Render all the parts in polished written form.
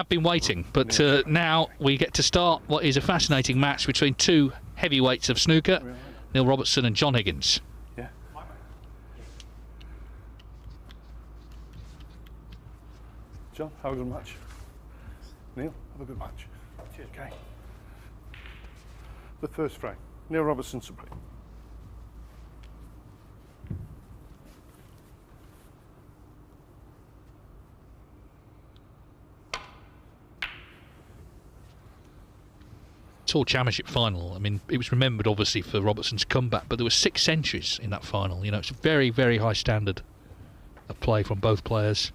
have been waiting, but now we get to start what is a fascinating match between two heavyweights of snooker, Neil Robertson and John Higgins. Yeah. John, have a good match. Neil, have a good match. Cheers. Okay. The first frame. Neil Robertson to break. Tour Championship final. I mean, it was remembered obviously for Robertson's comeback, but there were 6 centuries in that final. You know, it's a very, very high standard of play from both players.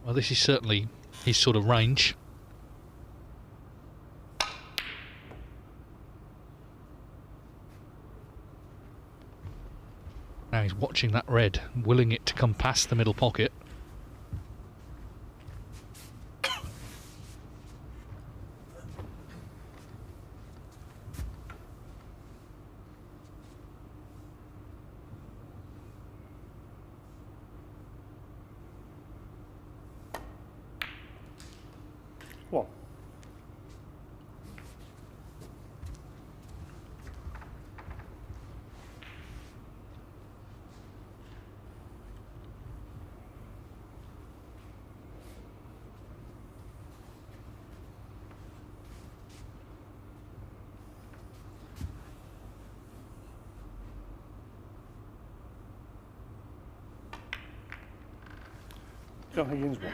Well, this is certainly his sort of range. Now he's watching that red, willing it to come past the middle pocket. One. John Higgins one.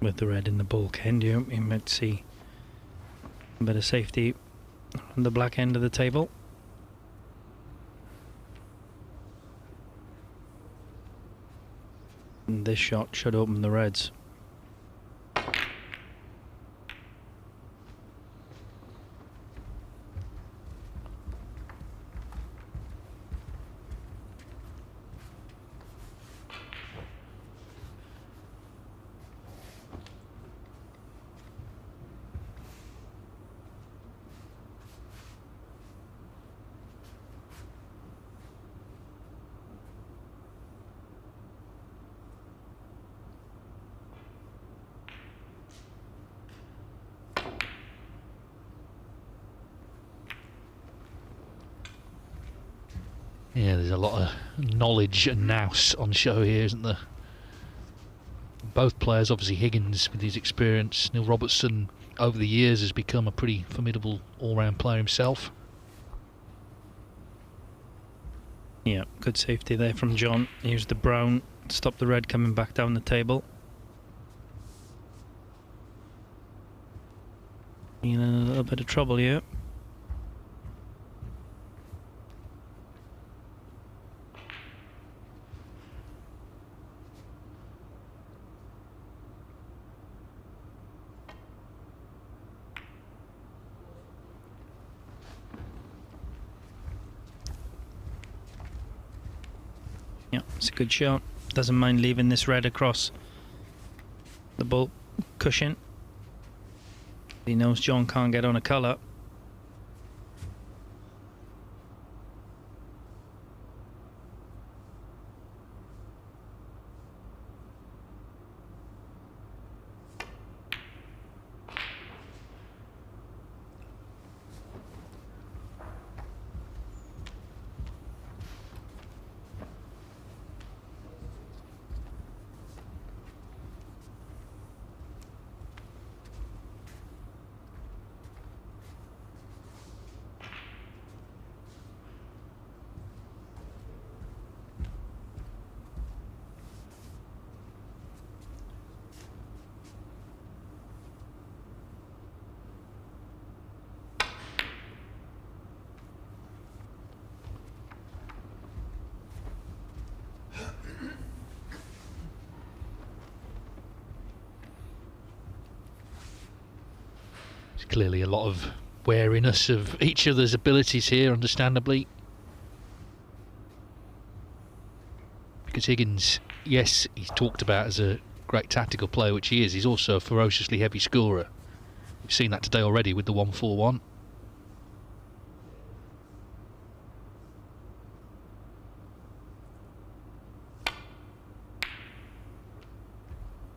With the red in the bulk end, you might see a bit of safety on the black end of the table. And this shot should open the reds. Yeah, there's a lot of knowledge and nous on show here, isn't there? Both players, obviously Higgins with his experience, Neil Robertson over the years has become a pretty formidable all-round player himself. Yeah, good safety there from John. Here's the brown, stop the red coming back down the table. In a little bit of trouble here. Yeah, it's a good shot. Doesn't mind leaving this red across the ball cushion. He knows John can't get on a colour. clearly a lot of wariness of each other's abilities here, understandably. Because Higgins, yes, he's talked about as a great tactical player, which he is. He's also a ferociously heavy scorer. We've seen that today already with the 1-4-1.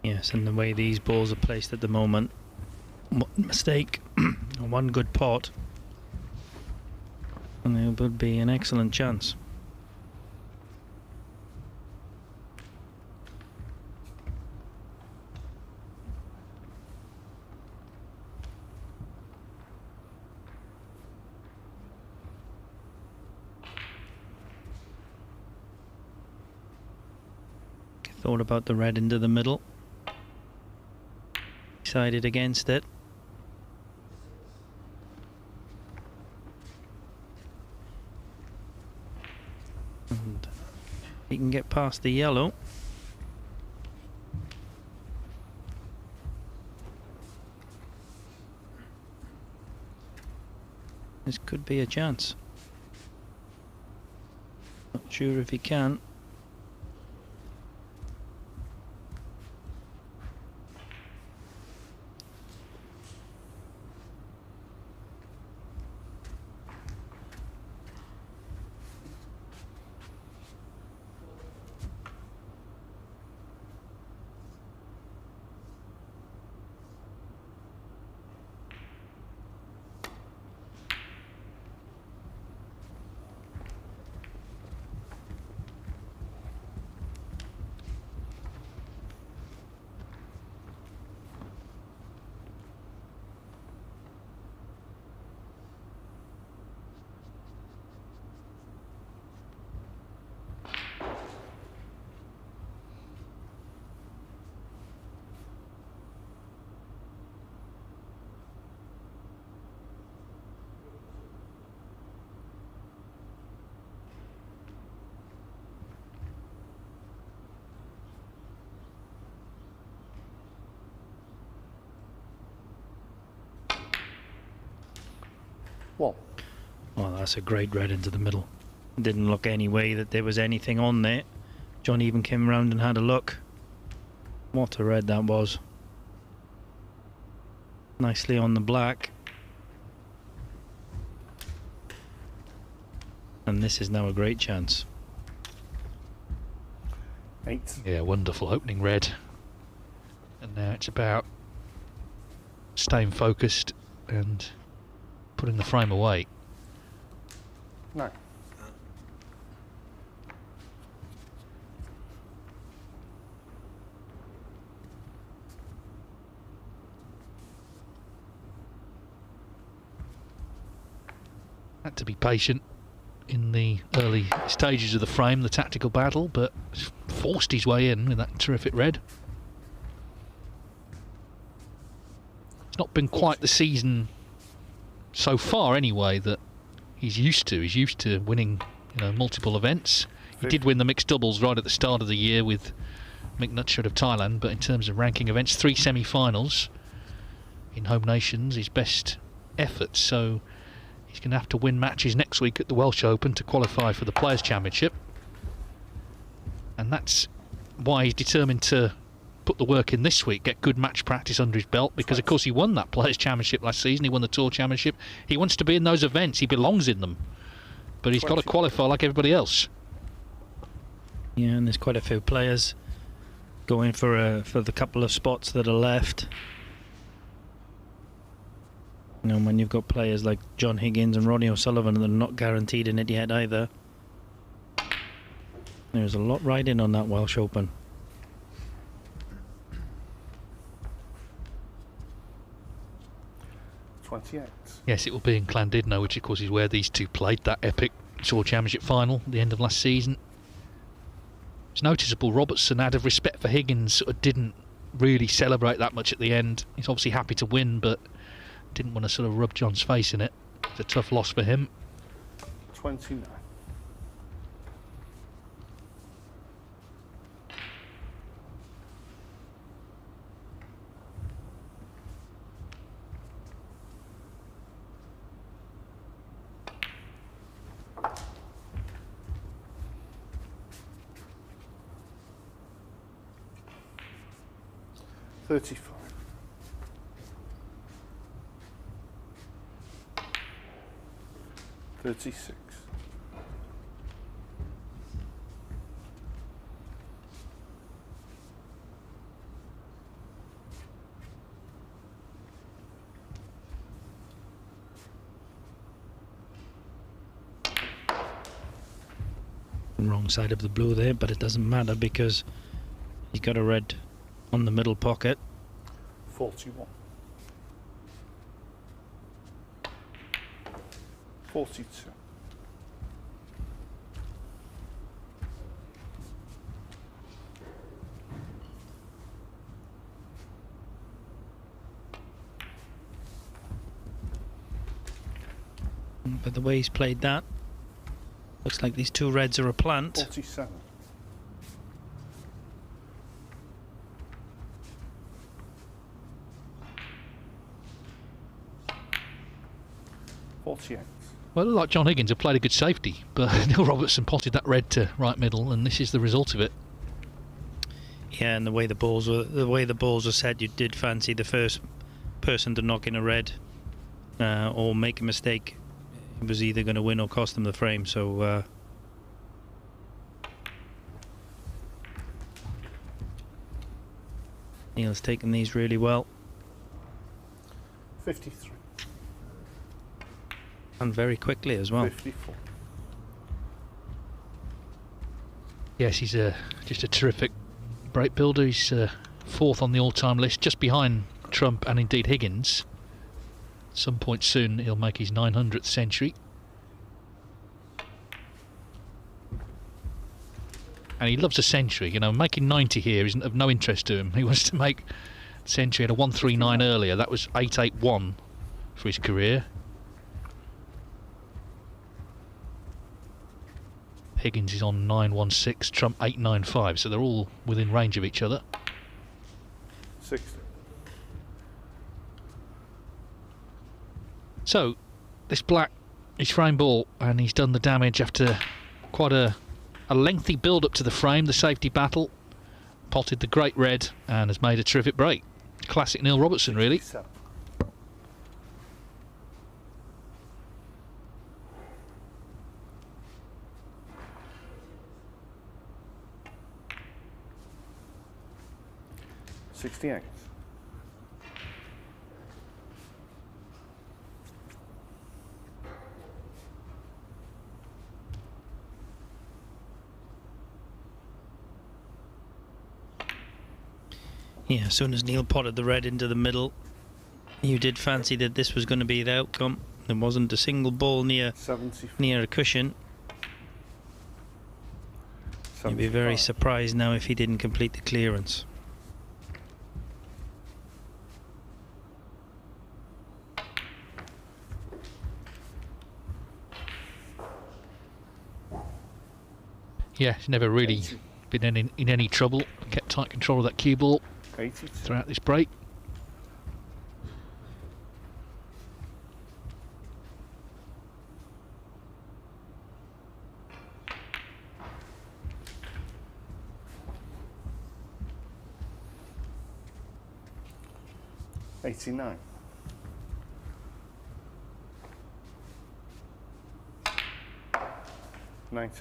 Yes, and the way these balls are placed at the moment, one mistake, one good pot, and it would be an excellent chance. Thought about the red into the middle. Decided against it. And he can get past the yellow. This could be a chance. Not sure if he can. Well, Oh, that's a great red into the middle. Didn't look any way that there was anything on there. John even came around and had a look. What a red that was. Nicely on the black. And this is now a great chance. 8. Yeah, wonderful opening red. And now it's about staying focused and putting the frame away. 9. Had to be patient in the early stages of the frame, the tactical battle, but forced his way in with that terrific red. It's not been quite the season so far anyway that he's used to. He's used to winning, multiple events. He did win the mixed doubles right at the start of the year with Mick Nutshot of Thailand, but in terms of ranking events, 3 semi-finals in home nations, his best effort. So he's going to have to win matches next week at the Welsh Open to qualify for the Players' Championship. And that's why he's determined to put the work in this week, get good match practice under his belt, because of course he won that Players' Championship last season, he won the Tour Championship. He wants to be in those events, he belongs in them. But he's got to qualify like everybody else. Yeah, and there's quite a few players going for the couple of spots that are left. When you've got players like John Higgins and Ronnie O'Sullivan that are not guaranteed in it yet either. There's a lot riding on that Welsh Open. Yes, it will be in Llandudno, which of course is where these two played that epic Tour Championship final at the end of last season. It's noticeable Robertson, out of respect for Higgins, sort of didn't really celebrate that much at the end. He's obviously happy to win, but didn't want to sort of rub John's face in it. It's a tough loss for him. 29. 35. $36. Wrong side of the blue there, but it doesn't matter because he's got a red on the middle pocket. 41. 42. But the way he's played that, looks like these two reds are a plant. 47. 48. Well, like John Higgins have played a good safety, but Neil Robertson potted that red to right middle, and this is the result of it. Yeah, and the way the balls were set, you did fancy the first person to knock in a red or make a mistake. It was either going to win or cost them the frame. So Neil's taken these really well. 53. And very quickly as well. 54. Yes, he's just a terrific break builder. He's fourth on the all-time list, just behind Trump and indeed Higgins. At some point soon he'll make his 900th century. And he loves a century. You know, making 90 here isn't of no interest to him. He wants to make a century at a 139 earlier. That was 881 for his career. Higgins is on 916, Trump 895, so they're all within range of each other. 60. So, this black is frame ball, and he's done the damage after quite a lengthy build up to the frame, the safety battle. Potted the great red and has made a terrific break. Classic Neil Robertson, really. 67. $68. Yeah, as soon as Neil potted the red into the middle, you did fancy that this was going to be the outcome. There wasn't a single ball near 74. a cushion. You'd be very 75. surprised now if he didn't complete the clearance. Yeah, he's never really been in any trouble. Kept tight control of that cue ball 82. throughout this break. $89. 90.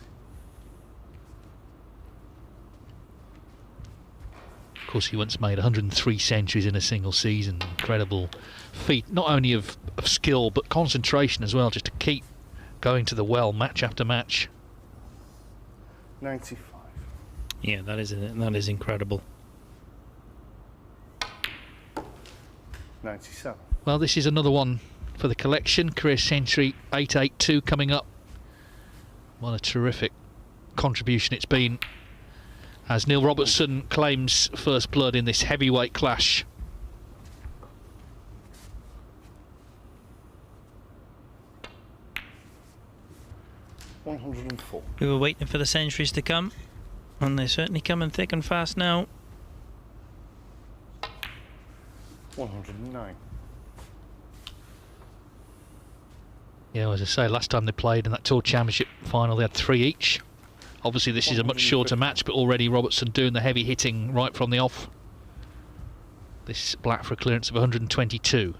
Of course, he once made 103 centuries in a single season. Incredible feat, not only of skill but concentration as well, just to keep going to the well match after match. 95. Yeah, that is incredible. 97. Well, this is another one for the collection. Career century 882 coming up. What a terrific contribution it's been, as Neil Robertson claims first blood in this heavyweight clash. $104. We were waiting for the centuries to come, and they're certainly coming thick and fast now. 109. Yeah, as I say, last time they played in that Tour Championship final, they had 3 each. Obviously, this is a much shorter match, but already Robertson doing the heavy hitting right from the off. This black for a clearance of 122.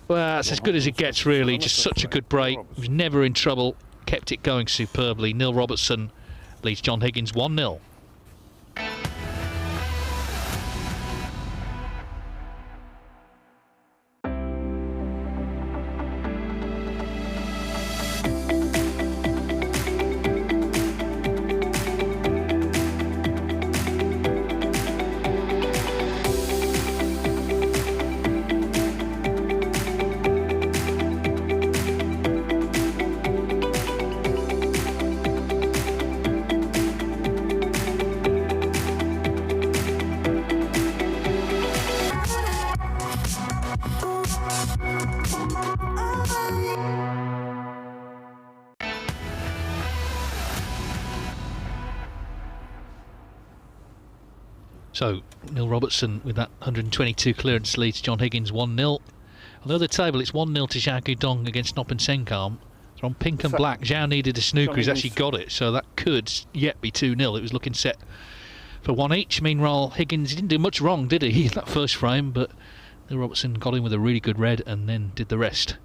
Well, that's as good as it gets, really. Just such a good break. He was never in trouble. Kept it going superbly. Neil Robertson leads John Higgins 1-0. So, Neil Robertson with that 122 clearance leads John Higgins 1-0. On the other table, it's 1-0 to Zhao Guidong against Noppen Senkam. So on pink and black, Zhao needed a snooker, he's actually got it, so that could yet be 2-0. It was looking set for one each. Meanwhile, Higgins, he didn't do much wrong, did he, in that first frame, but Neil Robertson got in with a really good red and then did the rest.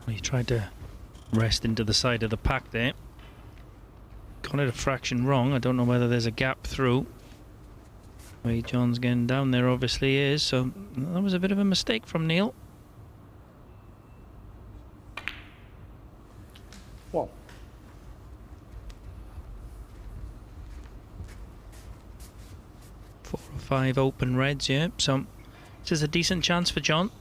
He tried to rest into the side of the pack there. Got it a fraction wrong. I don't know whether there's a gap through. Way John's getting down there obviously is, so that was a bit of a mistake from Neil. Well. 4 or 5 open reds, yeah. So this is a decent chance for John.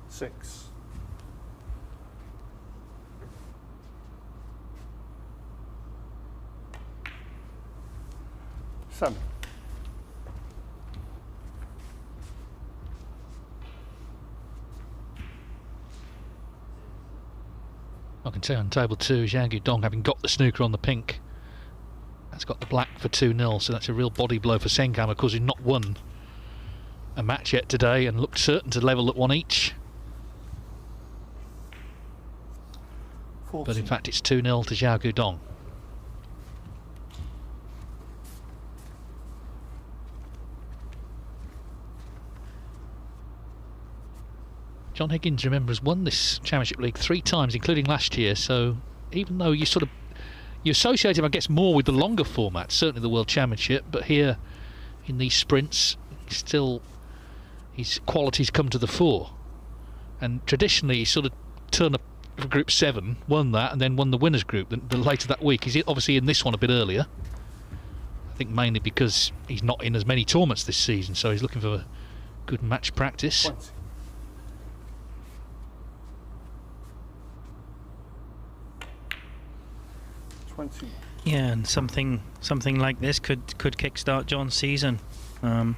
Six. 7. I can say on table 2, Zhao Guidong, having got the snooker on the pink, has got the black for 2-0, so that's a real body blow for Senkam. Of course, he's not won a match yet today and looked certain to level at one each. 14. But in fact, it's 2-0 to Zhao Guidong. John Higgins, remember, has won this Championship League 3 times, including last year, so even though you associate him, I guess, more with the longer format, certainly the World Championship, but here in these sprints, still his qualities come to the fore. And traditionally, he sort of turned up for Group 7, won that, and then won the winners' group the later that week. He's obviously in this one a bit earlier. I think mainly because he's not in as many tournaments this season, so he's looking for good match practice. 20. Yeah, and something like this could kickstart John's season. A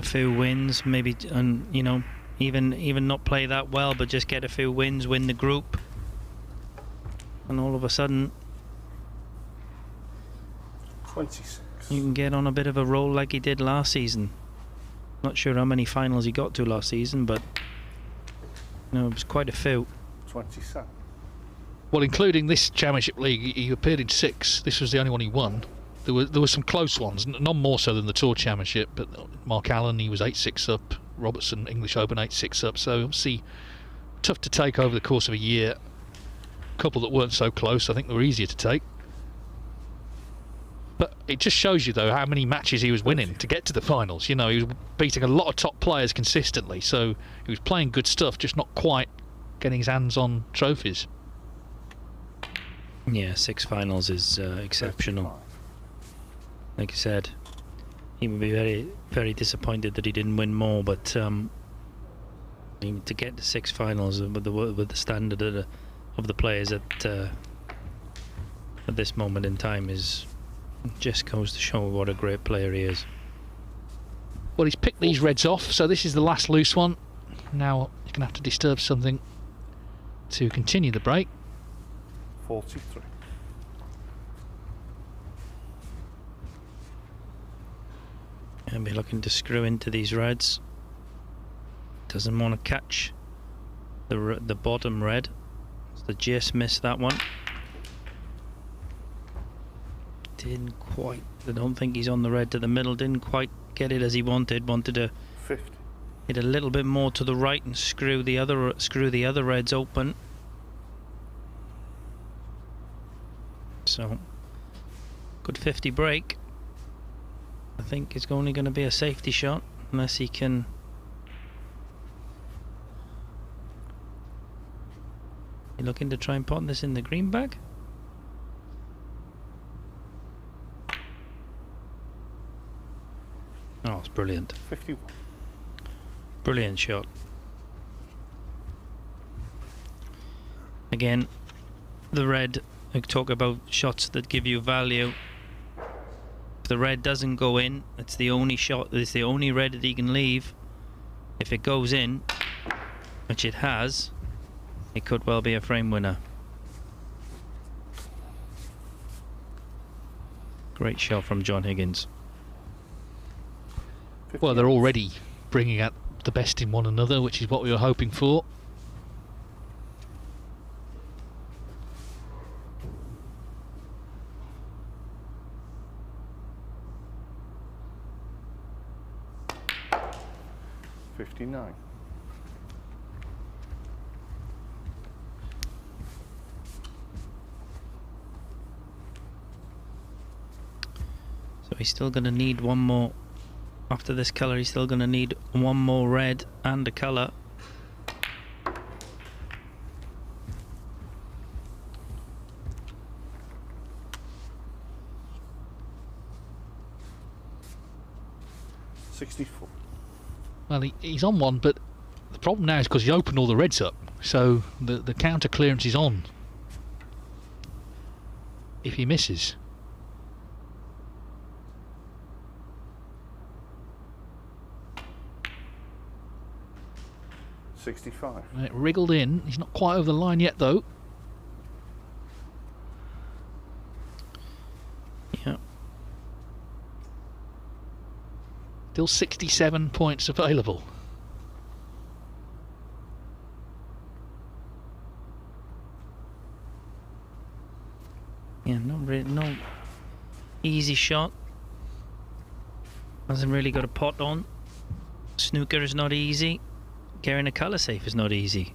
few wins, maybe, and you know, even not play that well, but just get a few wins, win the group, and all of a sudden 26. you can get on a bit of a roll like he did last season. Not sure how many finals he got to last season, but you know, it was quite a few. 27. Well, including this Championship League, he appeared in 6. This was the only one he won. There were some close ones, none more so than the Tour Championship, but Mark Allen, he was 8-6 up, Robertson, English Open, 8-6 up, so obviously tough to take over the course of a year. A couple that weren't so close, I think they were easier to take. But it just shows you, though, how many matches he was winning to get to the finals. You know, he was beating a lot of top players consistently, so he was playing good stuff, just not quite getting his hands on trophies. Yeah, 6 finals is exceptional. Like I said, he would be very, very disappointed that he didn't win more, but to get to 6 finals with the standard of the players at this moment in time is just goes to show what a great player he is. Well, he's picked these reds off, so this is the last loose one. Now he's going to have to disturb something to continue the break. 43. And be looking to screw into these reds. Doesn't want to catch the bottom red. So just missed that one. Didn't quite. I don't think he's on the red to the middle. Didn't quite get it as he wanted. Wanted to 50. hit a little bit more to the right and screw the other reds open. So good 50 break. I think it's only going to be a safety shot unless he can. You looking to try and pot this in the green bag? Oh, it's brilliant. 51. Brilliant shot. Again, the red, I talk about shots that give you value. If the red doesn't go in, it's the only shot, it's the only red that he can leave. If it goes in, which it has, it could well be a frame winner. Great shot from John Higgins. Well, they're already bringing out the best in one another, which is what we were hoping for. $59. So he's still going to need one more. After this colour, he's still going to need one more red and a colour. $64. Well, he's on one, but the problem now is because he opened all the reds up, so the counter clearance is on if he misses. $65. It wriggled in. He's not quite over the line yet, though. Yeah. Still 67 points available. Yeah, no easy shot. Hasn't really got a pot on. Snooker is not easy. Carrying a colour safe is not easy.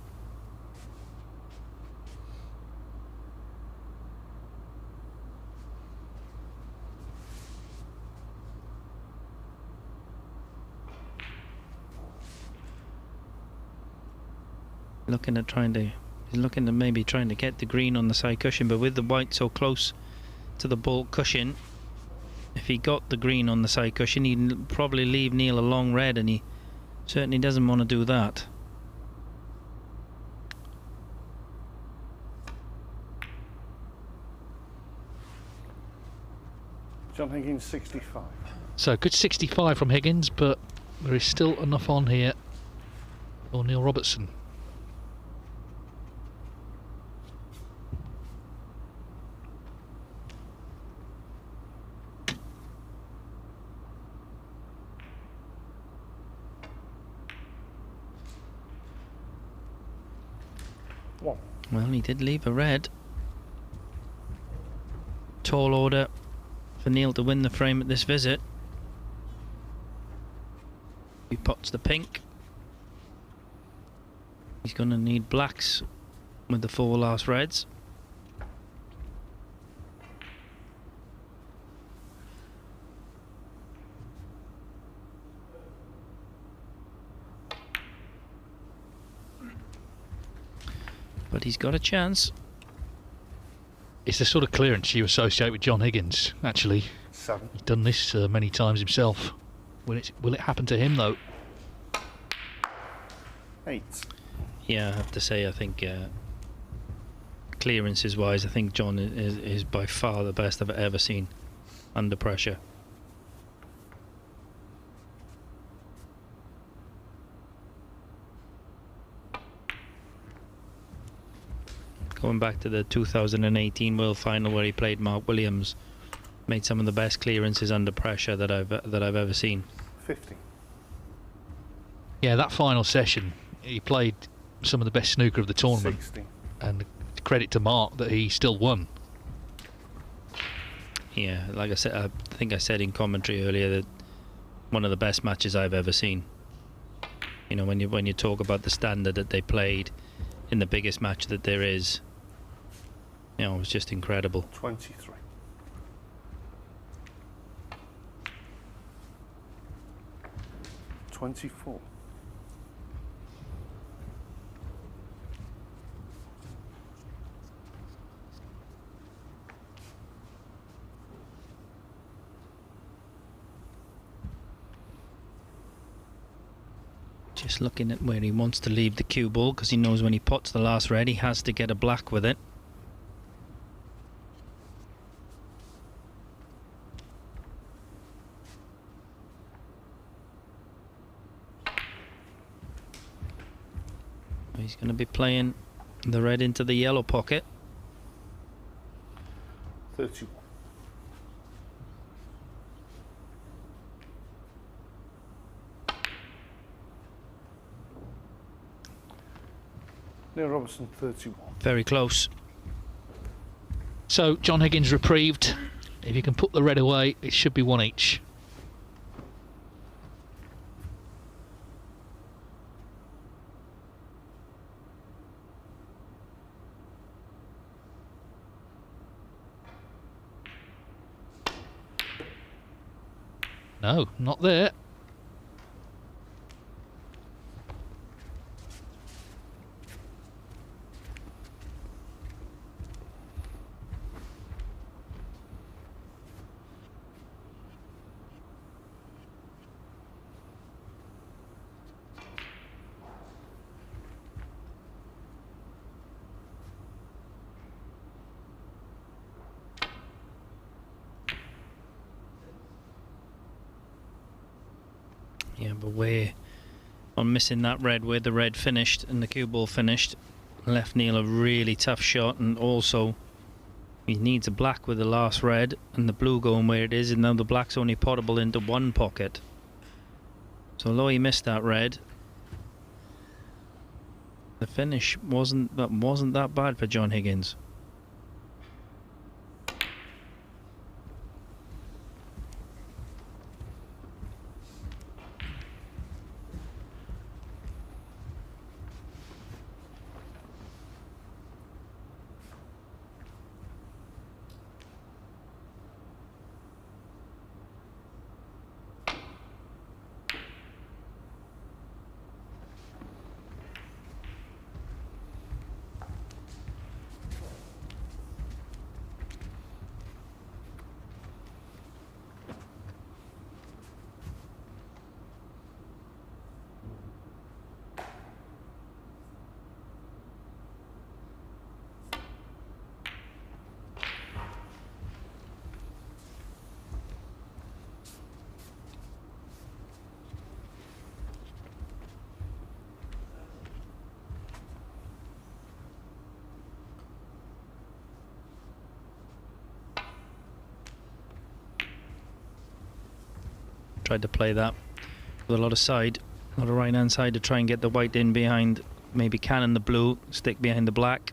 He's looking to maybe trying to get the green on the side cushion, but with the white so close to the ball cushion, if he got the green on the side cushion, he'd probably leave Neil a long red, and he certainly doesn't want to do that. John Higgins, 65. So good 65 from Higgins, but there is still enough on here for Neil Robertson. Well, he did leave a red. Tall order for Neil to win the frame at this visit. He pots the pink. He's going to need blacks with the 4 last reds. But he's got a chance. It's the sort of clearance you associate with John Higgins, actually. 7. He's done this many times himself. Will it happen to him, though? 8. Yeah, I have to say, I think clearances wise, I think John is by far the best I've ever seen under pressure. Going back to the 2018 World Final where he played Mark Williams, made some of the best clearances under pressure that I've ever seen. 50. Yeah, that final session, he played some of the best snooker of the tournament. 60. And credit to Mark that he still won. Yeah, like I said, I think I said in commentary earlier that one of the best matches I've ever seen. You know, when you talk about the standard that they played in the biggest match that there is, you know, it was just incredible. 23. $24. Just looking at where he wants to leave the cue ball, because he knows when he pots the last red he has to get a black with it. He's going to be playing the red into the yellow pocket. 31. Neil Robertson, 31. Very close. So John Higgins reprieved. If you can put the red away, it should be one each. No, not there. Yeah, but where on missing that red, where the red finished and the cue ball finished, left Neil a really tough shot, and also he needs a black with the last red and the blue going where it is, and now the black's only potable into one pocket. So although he missed that red, the finish wasn't that bad for John Higgins. Tried to play that with a lot of side, a lot of right hand side to try and get the white in behind, maybe cannon the blue, stick behind the black.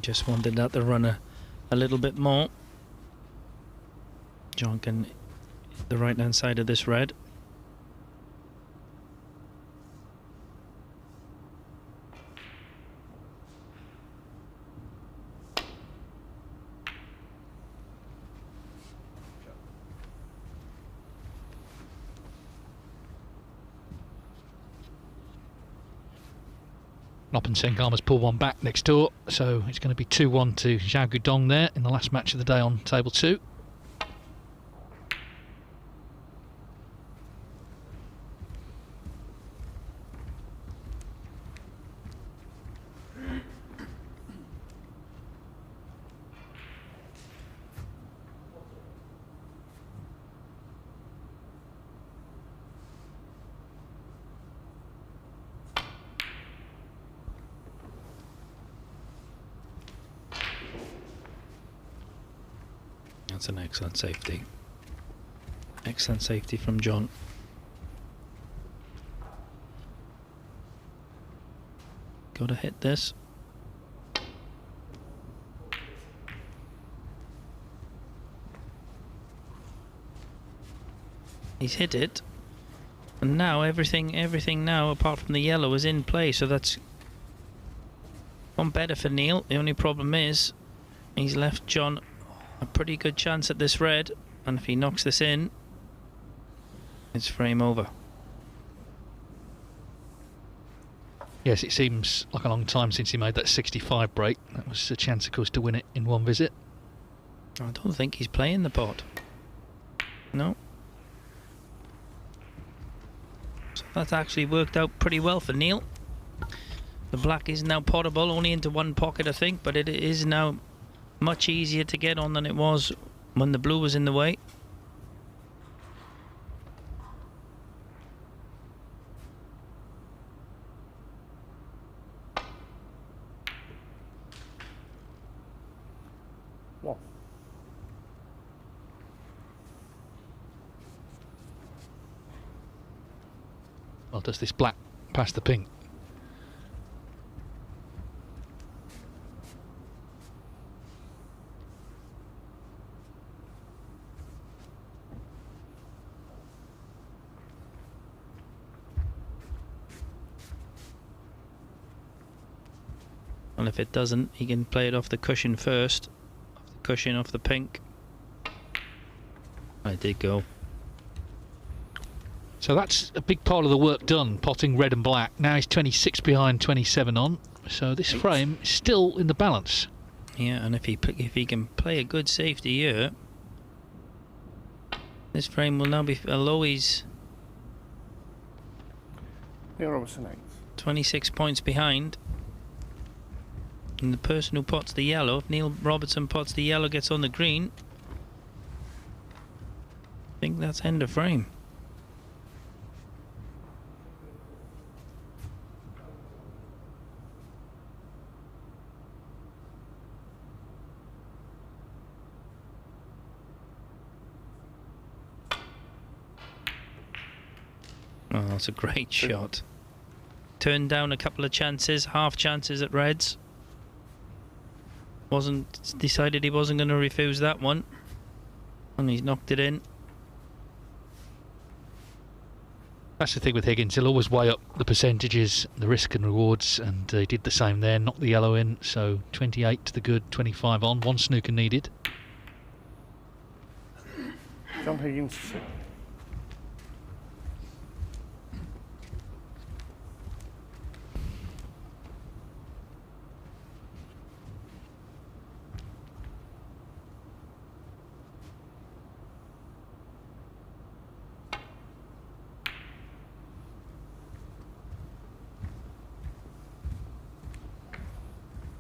Just wanted that to run a little bit more. John can hit the right hand side of this red. Noppensengham pulled one back next door, so it's going to be 2-1 to Zhao Gudong there in the last match of the day on table 2. That's an excellent safety. Excellent safety from John. Got to hit this. He's hit it. And now everything now apart from the yellow is in play, so that's one better for Neil. The only problem is he's left John a pretty good chance at this red, and if he knocks this in, it's frame over. Yes, it seems like a long time since he made that 65 break. That was a chance, of course, to win it in one visit. I don't think he's playing the pot. No. So that actually worked out pretty well for Neil. The black is now potable, only into one pocket I think, but it is now much easier to get on than it was when the blue was in the way. One. Well, does this black pass the pink? And if it doesn't, he can play it off the cushion first. Off the cushion, off the pink. I did go. So that's a big part of the work done, potting red and black. Now he's 26 behind, 27 on. So this frame is still in the balance. Yeah, and if he can play a good safety here, this frame will now be, although he's Neil Robertson 8. 26 points behind. And the person who pots the yellow, if Neil Robertson pots the yellow, gets on the green, I think that's end of frame. Oh, that's a great shot. Turned down a couple of chances, half chances at reds. Decided he wasn't going to refuse that one, and he's knocked it in. That's the thing with Higgins, he'll always weigh up the percentages, the risk and rewards, and he did the same there, knocked the yellow in, so 28 to the good, 25 on, one snooker needed. John Higgins.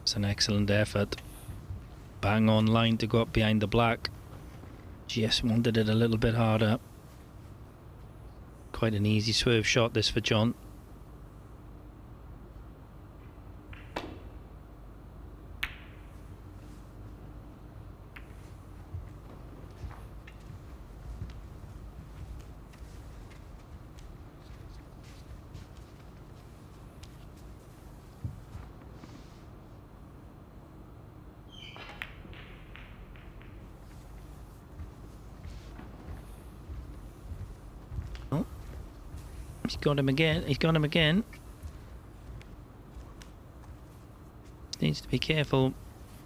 It's an excellent effort. Bang on line to go up behind the black. Just wanted it a little bit harder. Quite an easy swerve shot this for John. He's got him again. He's got him again. Needs to be careful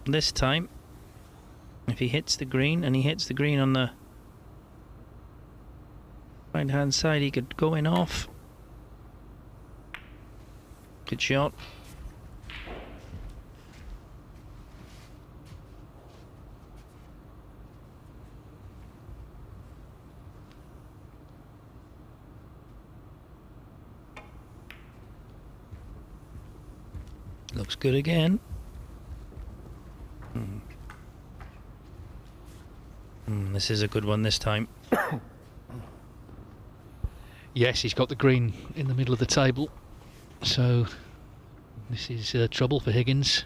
this time. If he hits the green, and he hits the green on the right hand side, he could go in off. Good shot. Looks good again. This is a good one this time. Yes, he's got the green in the middle of the table, so this is trouble for Higgins.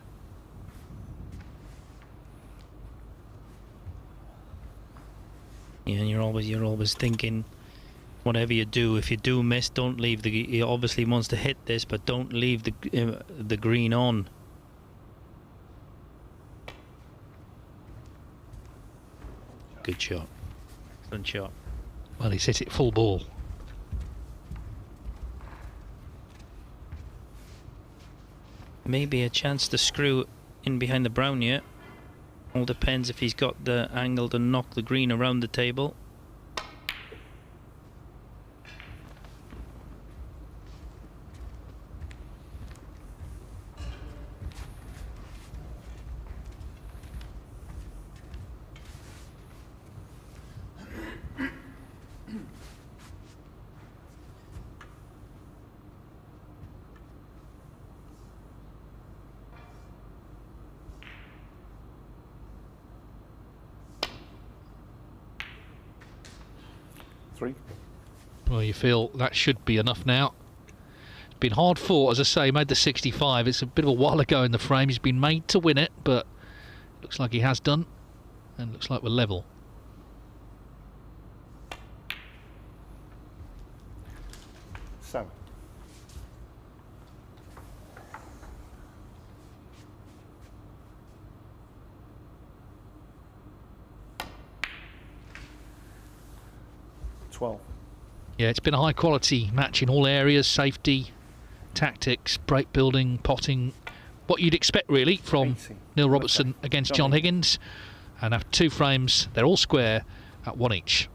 Yeah, and you're always thinking, whatever you do, if you do miss, don't leave the. He obviously wants to hit this, but don't leave the green on. Good shot. Excellent shot. Well, he's hit it full ball. Maybe a chance to screw in behind the brown here. All depends if he's got the angle to knock the green around the table. Three. Well, you feel that should be enough now. It's been hard fought, as I say, he made the 65. It's a bit of a while ago in the frame. He's been made to win it, but looks like he has done, and looks like we're level. Seven. Yeah, it's been a high quality match in all areas: safety, tactics, break building, potting. What you'd expect really from 18. Neil Robertson against John Higgins. And after 2 frames, they're all square at 1 each.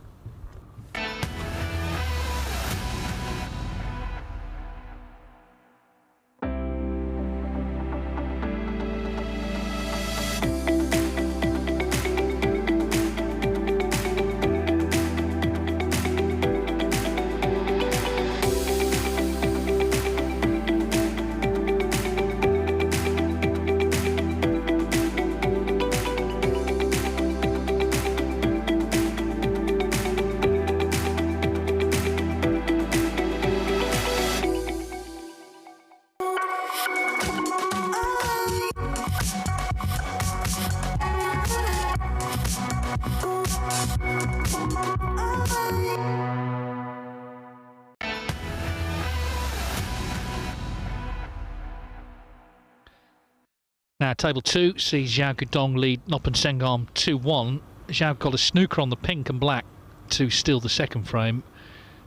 Now, table 2 sees Zhao Guodong lead Noppen Sengam 2-1. Zhao got a snooker on the pink and black to steal the second frame.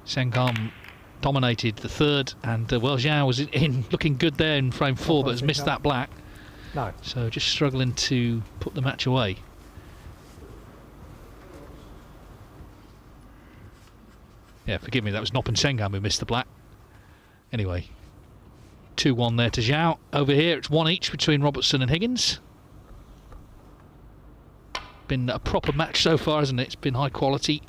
Sengam dominated the third, and well, Zhao was in looking good there in frame 4, but has missed that black. No. So just struggling to put the match away. Yeah, forgive me, that was Noppen Sengam who missed the black. Anyway, 2-1 there to Zhao. Over here, it's 1 each between Robertson and Higgins. Been a proper match so far, hasn't it? It's been high quality.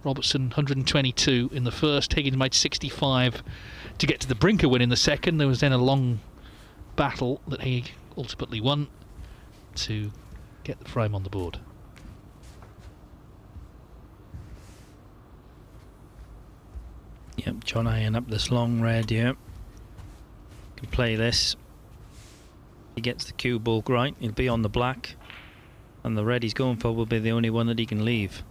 Robertson 122 in the first. Higgins made 65 to get to the Brinker win in the second. There was then a long battle that he ultimately won to get the frame on the board. Yep, John eyeing up this long red here. Can play this. He gets the cue ball right, he'll be on the black, and the red he's going for will be the only one that he can leave.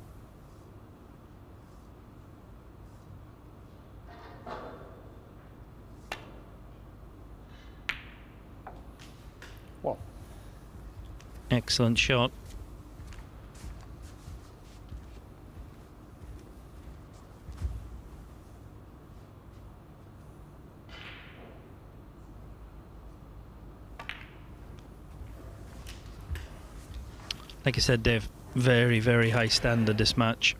What? Excellent shot. Like I said, Dave, very, very high standard this match.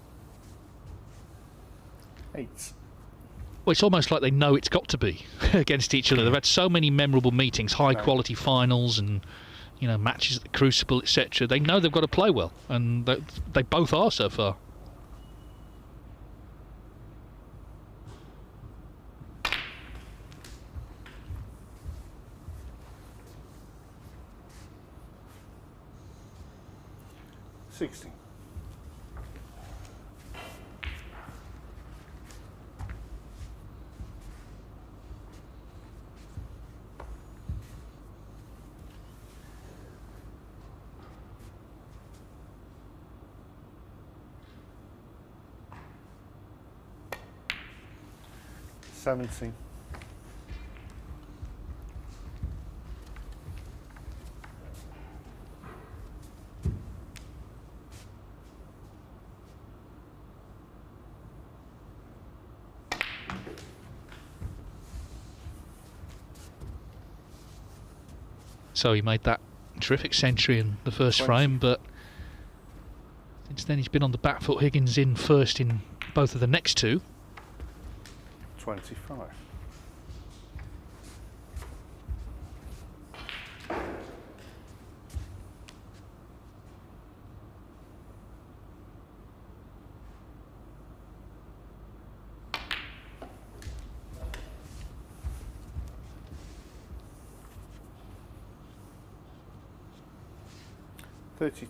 8. Well, it's almost like they know it's got to be against each other. They've had so many memorable meetings, high-quality finals and, you know, matches at the Crucible, etc. They know they've got to play well, and they both are so far. $16. $17. So he made that terrific century in the first 20. frame, but since then he's been on the back foot. Higgins in first in both of the next two. 25. $32.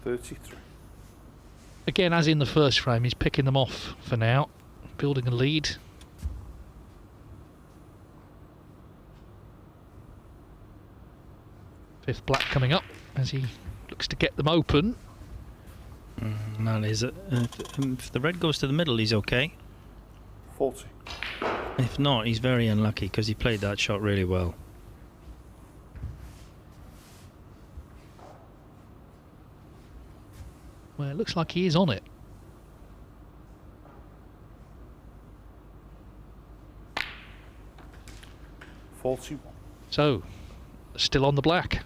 $33. Again, as in the first frame, he's picking them off for now, building a lead. Fifth black coming up as he looks to get them open. That is it. If the red goes to the middle, he's okay. 40. If not, he's very unlucky because he played that shot really well. Well, it looks like he is on it. $41. So, still on the black.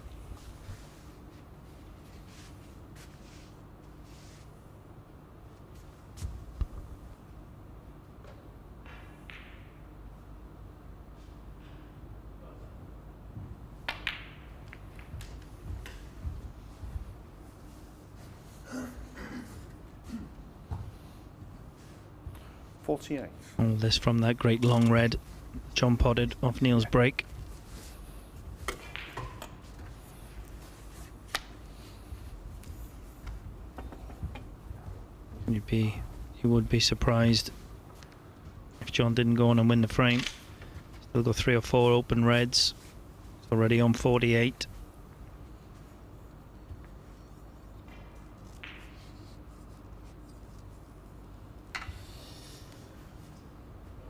$48. All this from that great long red John potted off Neil's break. You would be surprised if John didn't go on and win the frame. Still got 3 or 4 open reds. It's already on 48.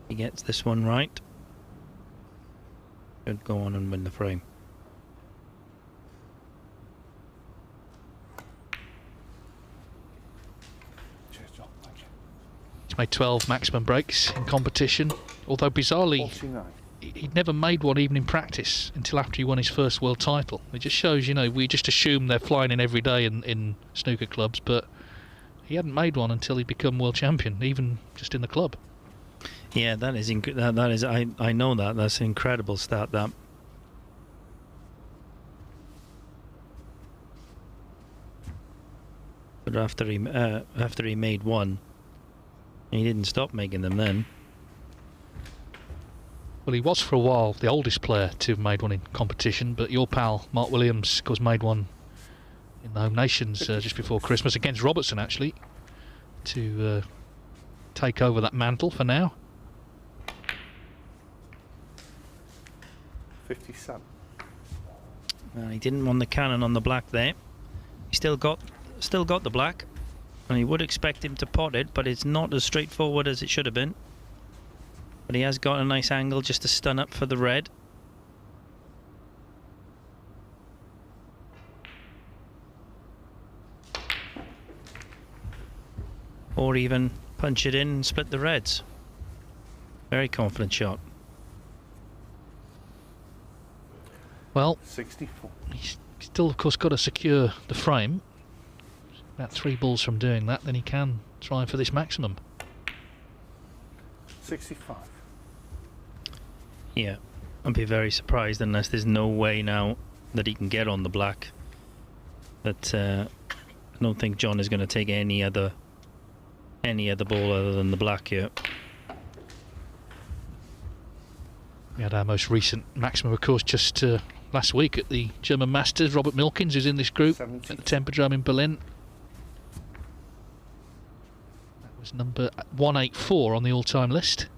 He gets this one right. Should go on and win the frame. Cheers, John. Thank you. He's made 12 maximum breaks in competition, although bizarrely 49. he'd never made one even in practice until after he won his first world title. It just shows, you know, we just assume they're flying in every day in snooker clubs, but he hadn't made one until he'd become world champion, even just in the club. Yeah, that is that is I know that. That's an incredible stat, that. But after he made one, he didn't stop making them then. Well, he was for a while the oldest player to have made one in competition, but your pal Mark Williams, of course, made one in the Home Nations just before Christmas against Robertson, actually, to take over that mantle for now. 57. He didn't want the cannon on the black there. He still got the black, and you would expect him to pot it, but it's not as straightforward as it should have been. But he has got a nice angle just to stun up for the red. Or even punch it in and split the reds. Very confident shot. Well, 64. he's still, of course, got to secure the frame. About 3 balls from doing that, then he can try for this maximum. 65. Yeah, I'd be very surprised unless there's no way now that he can get on the black. But I don't think John is going to take any other ball other than the black here. We had our most recent maximum, of course, just last week at the German Masters. Robert Milkins, who's in this group, 70. at the Tempodrome in Berlin. That was number 184 on the all-time list.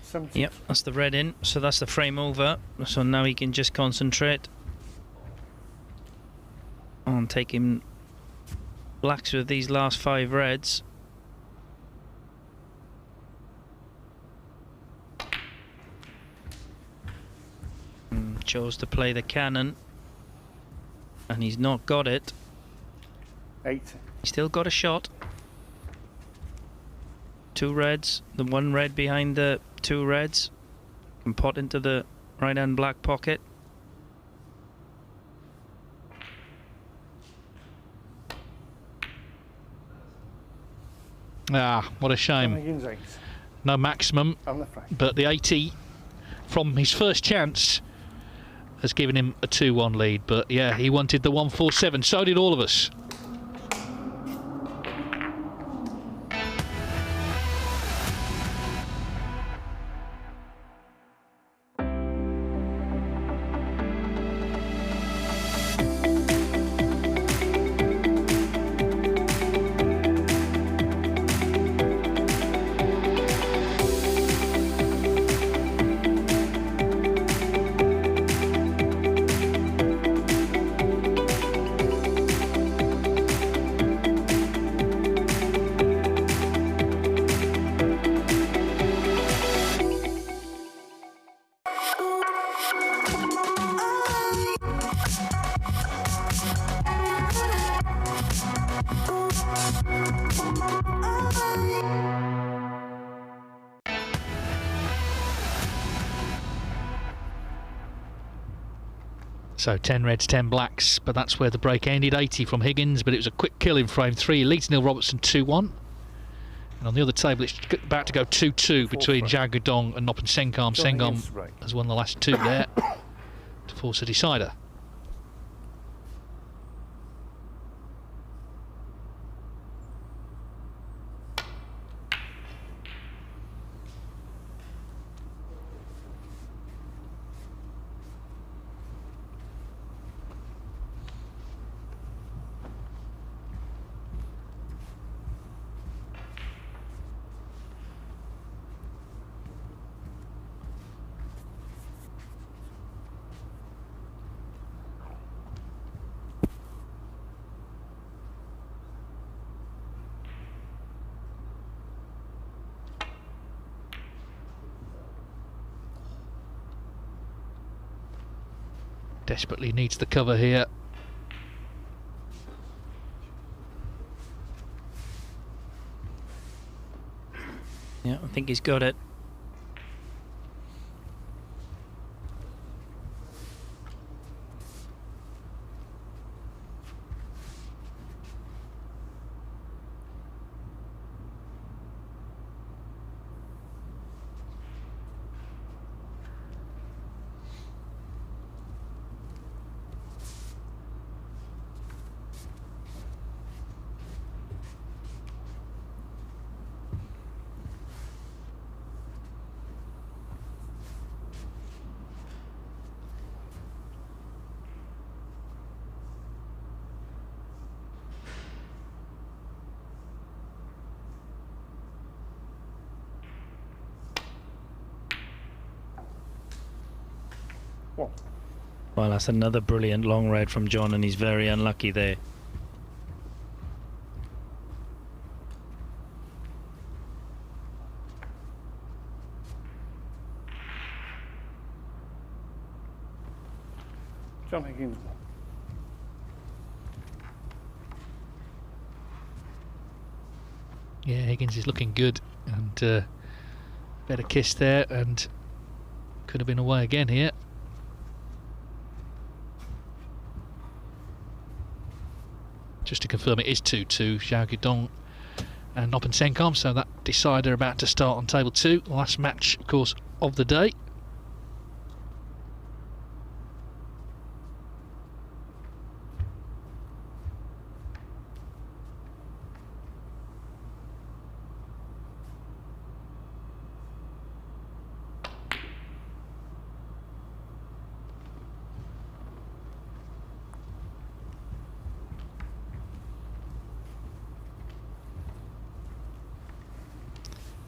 70. Yep, that's the red in, so that's the frame over. So now he can just concentrate on taking blacks with these last 5 reds. Chose to play the cannon, and he's not got it. 80. He's still got a shot. 2 reds, the 1 red behind the 2 reds. Can pot into the right hand black pocket. Ah, what a John shame. Higgins 8. No maximum, And the frame. but the 80 from his first chance has given him a 2-1 lead. But yeah, he wanted the 147. So did all of us. So 10 reds, 10 blacks, but that's where the break ended. 80 from Higgins, but it was a quick kill in frame 3. He leads Neil Robertson 2-1. And on the other table, it's about to go 2-2 between Zhao Guodong and Noppen Sengam. Sengam has won the last 2 there to force a decider. Desperately needs the cover here. Yeah, I think he's got it. Well, that's another brilliant long red from John, and he's very unlucky there. John Higgins. Yeah, Higgins is looking good, and better kiss there, and could have been away again here. Just to confirm, it is 2-2, Zhao Guidong and Noppen Senkom, so that decider about to start on table 2. Last match, of course, of the day.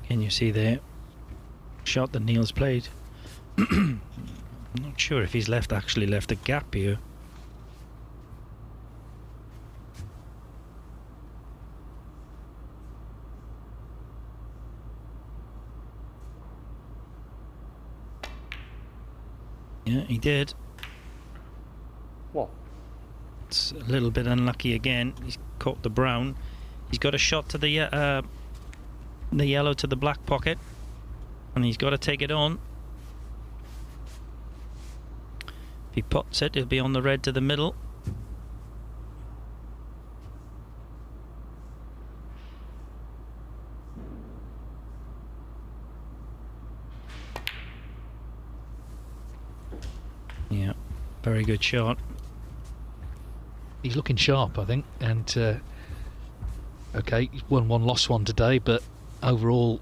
Can you see the shot that Neil's played? I'm not sure if he's actually left a gap here. Yeah, he did. What? It's a little bit unlucky again. He's caught the brown. He's got a shot to the yellow to the black pocket, and he's got to take it on. If he pots it, he'll be on the red to the middle. Yeah, very good shot. He's looking sharp, I think, and okay, he's won one, lost one today, but overall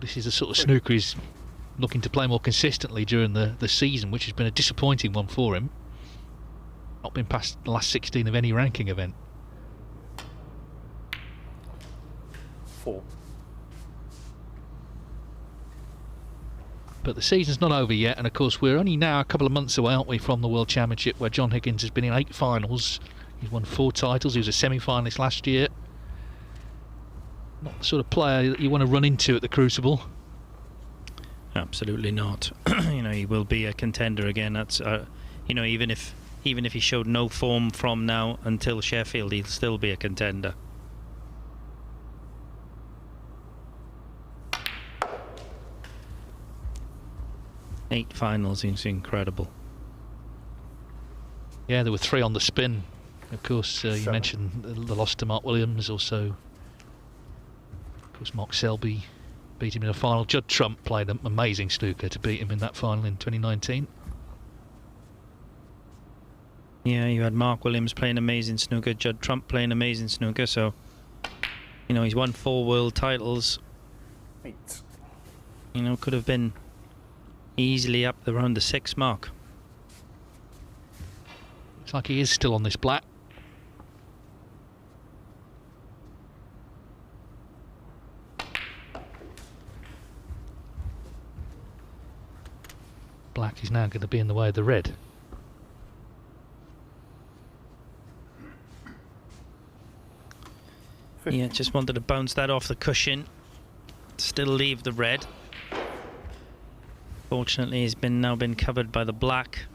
this is the sort of snooker he's looking to play more consistently during the season, which has been a disappointing one for him. Not been past the last 16 of any ranking event. 4. But the season's not over yet, and of course we're only now a couple of months away, aren't we, from the World Championship, where John Higgins has been in 8 finals. He's won 4 titles. He was a semi-finalist last year. Not the sort of player that you want to run into at the Crucible. Absolutely not. You know, he will be a contender again. That's you know, even if he showed no form from now until Sheffield, he'll still be a contender. Eight finals is incredible. Yeah, there were 3 on the spin. Of course, you 7. mentioned the loss to Mark Williams. Also, of course, Mark Selby beat him in a final. Judd Trump played an amazing snooker to beat him in that final in 2019. Yeah, you had Mark Williams playing amazing snooker, Judd Trump playing amazing snooker, so you know, he's won 4 world titles. 8. You know, could have been easily up around the 6 mark. Looks like he is still on this black. Black is now going to be in the way of the red. Yeah, just wanted to bounce that off the cushion. Still leave the red. Fortunately, he's now been covered by the black.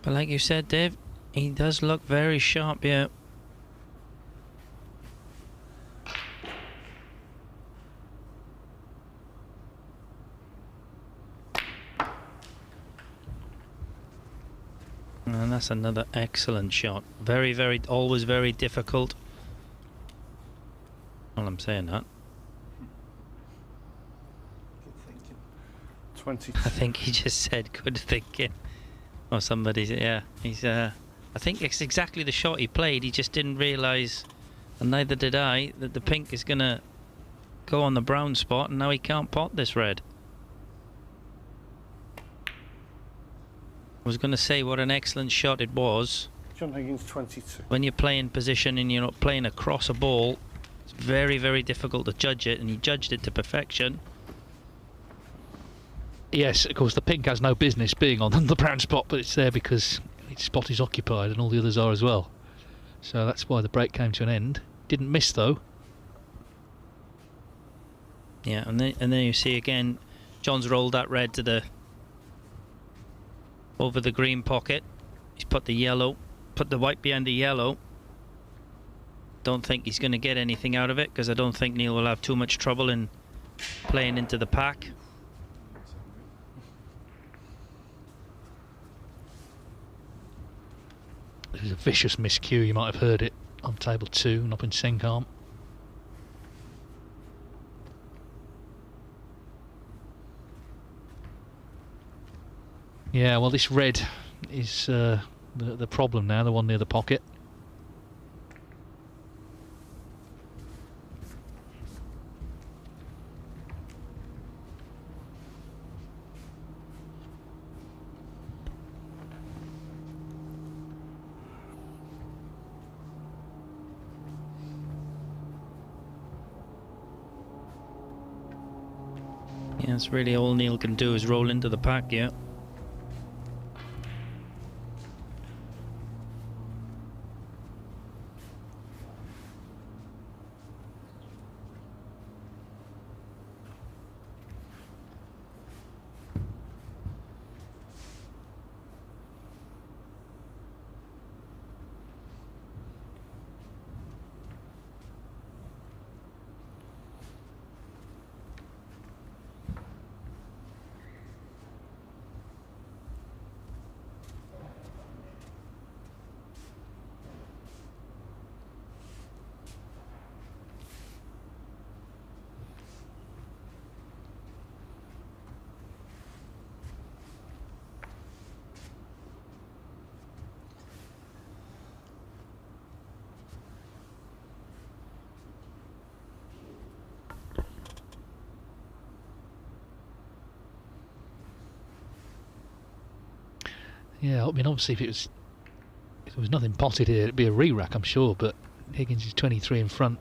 But like you said, Dave, he does look very sharp here. And that's another excellent shot. Very, always very difficult. Well, I'm saying that. 20. I think he just said good thinking. Or somebody's, yeah. He's, I think it's exactly the shot he played. He just didn't realise, and neither did I, that the pink is going to go on the brown spot, and now he can't pot this red. I was going to say what an excellent shot it was. John Higgins, 22. When you're playing position and you're not playing across a ball, it's very difficult to judge it, and he judged it to perfection. Yes, of course, the pink has no business being on the brown spot, but it's there because its spot is occupied and all the others are as well. So that's why the break came to an end. Didn't miss, though. Yeah, and then you see again, John's rolled that red to the over the green pocket. He's put the white behind the yellow. Don't think he's going to get anything out of it, because I don't think Neil will have too much trouble in playing into the pack. There's a vicious miscue, you might have heard it on table 2 and up in Senkarm. Yeah, well, this red is the problem now, the one near the pocket. Yeah, that's really all Neil can do, is roll into the pack, yeah. Yeah, I mean, obviously if there was nothing potted here, it'd be a re-rack, I'm sure, but Higgins is 23 in front.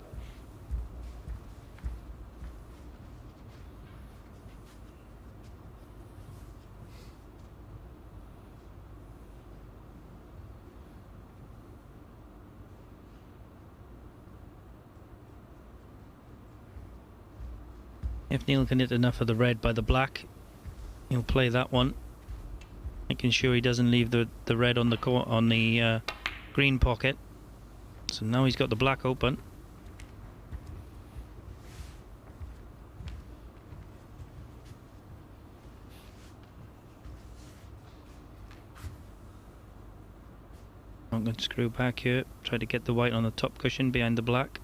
If Neil can hit enough of the red by the black, he'll play that one, making sure he doesn't leave the red on the green pocket. So now he's got the black open. I'm going to screw back here, try to get the white on the top cushion behind the black.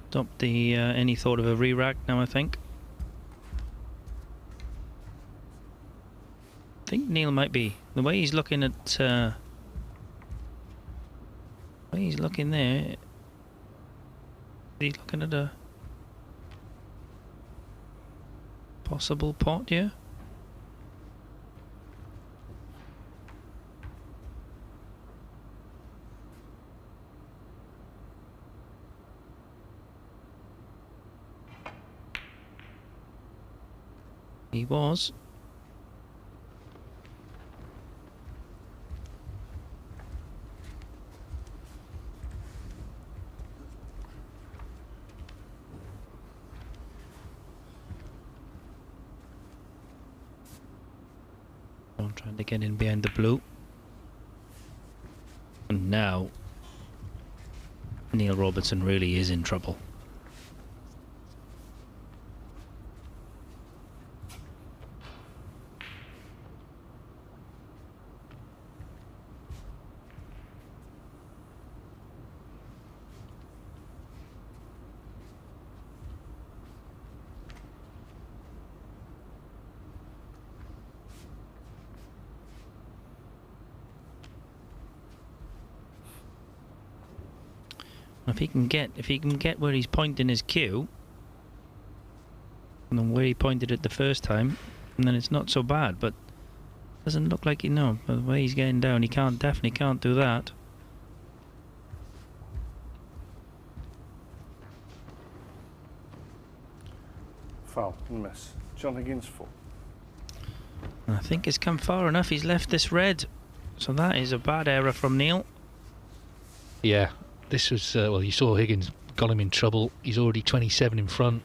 Stop the any thought of a re-rack now, I think. I think Neil might be, the way he's looking at the way he's looking there, he's looking at a possible pot here. He was. I'm trying to get in behind the blue. And now Neil Robertson really is in trouble. If he can get where he's pointing his cue, and then where he pointed it the first time, and then it's not so bad. But doesn't look like the way he's getting down, he definitely can't do that. Foul, miss. John Higgins 4. I think he's come far enough. He's left this red. So that is a bad error from Neil. Yeah, this was, well, you saw Higgins got him in trouble. He's already 27 in front.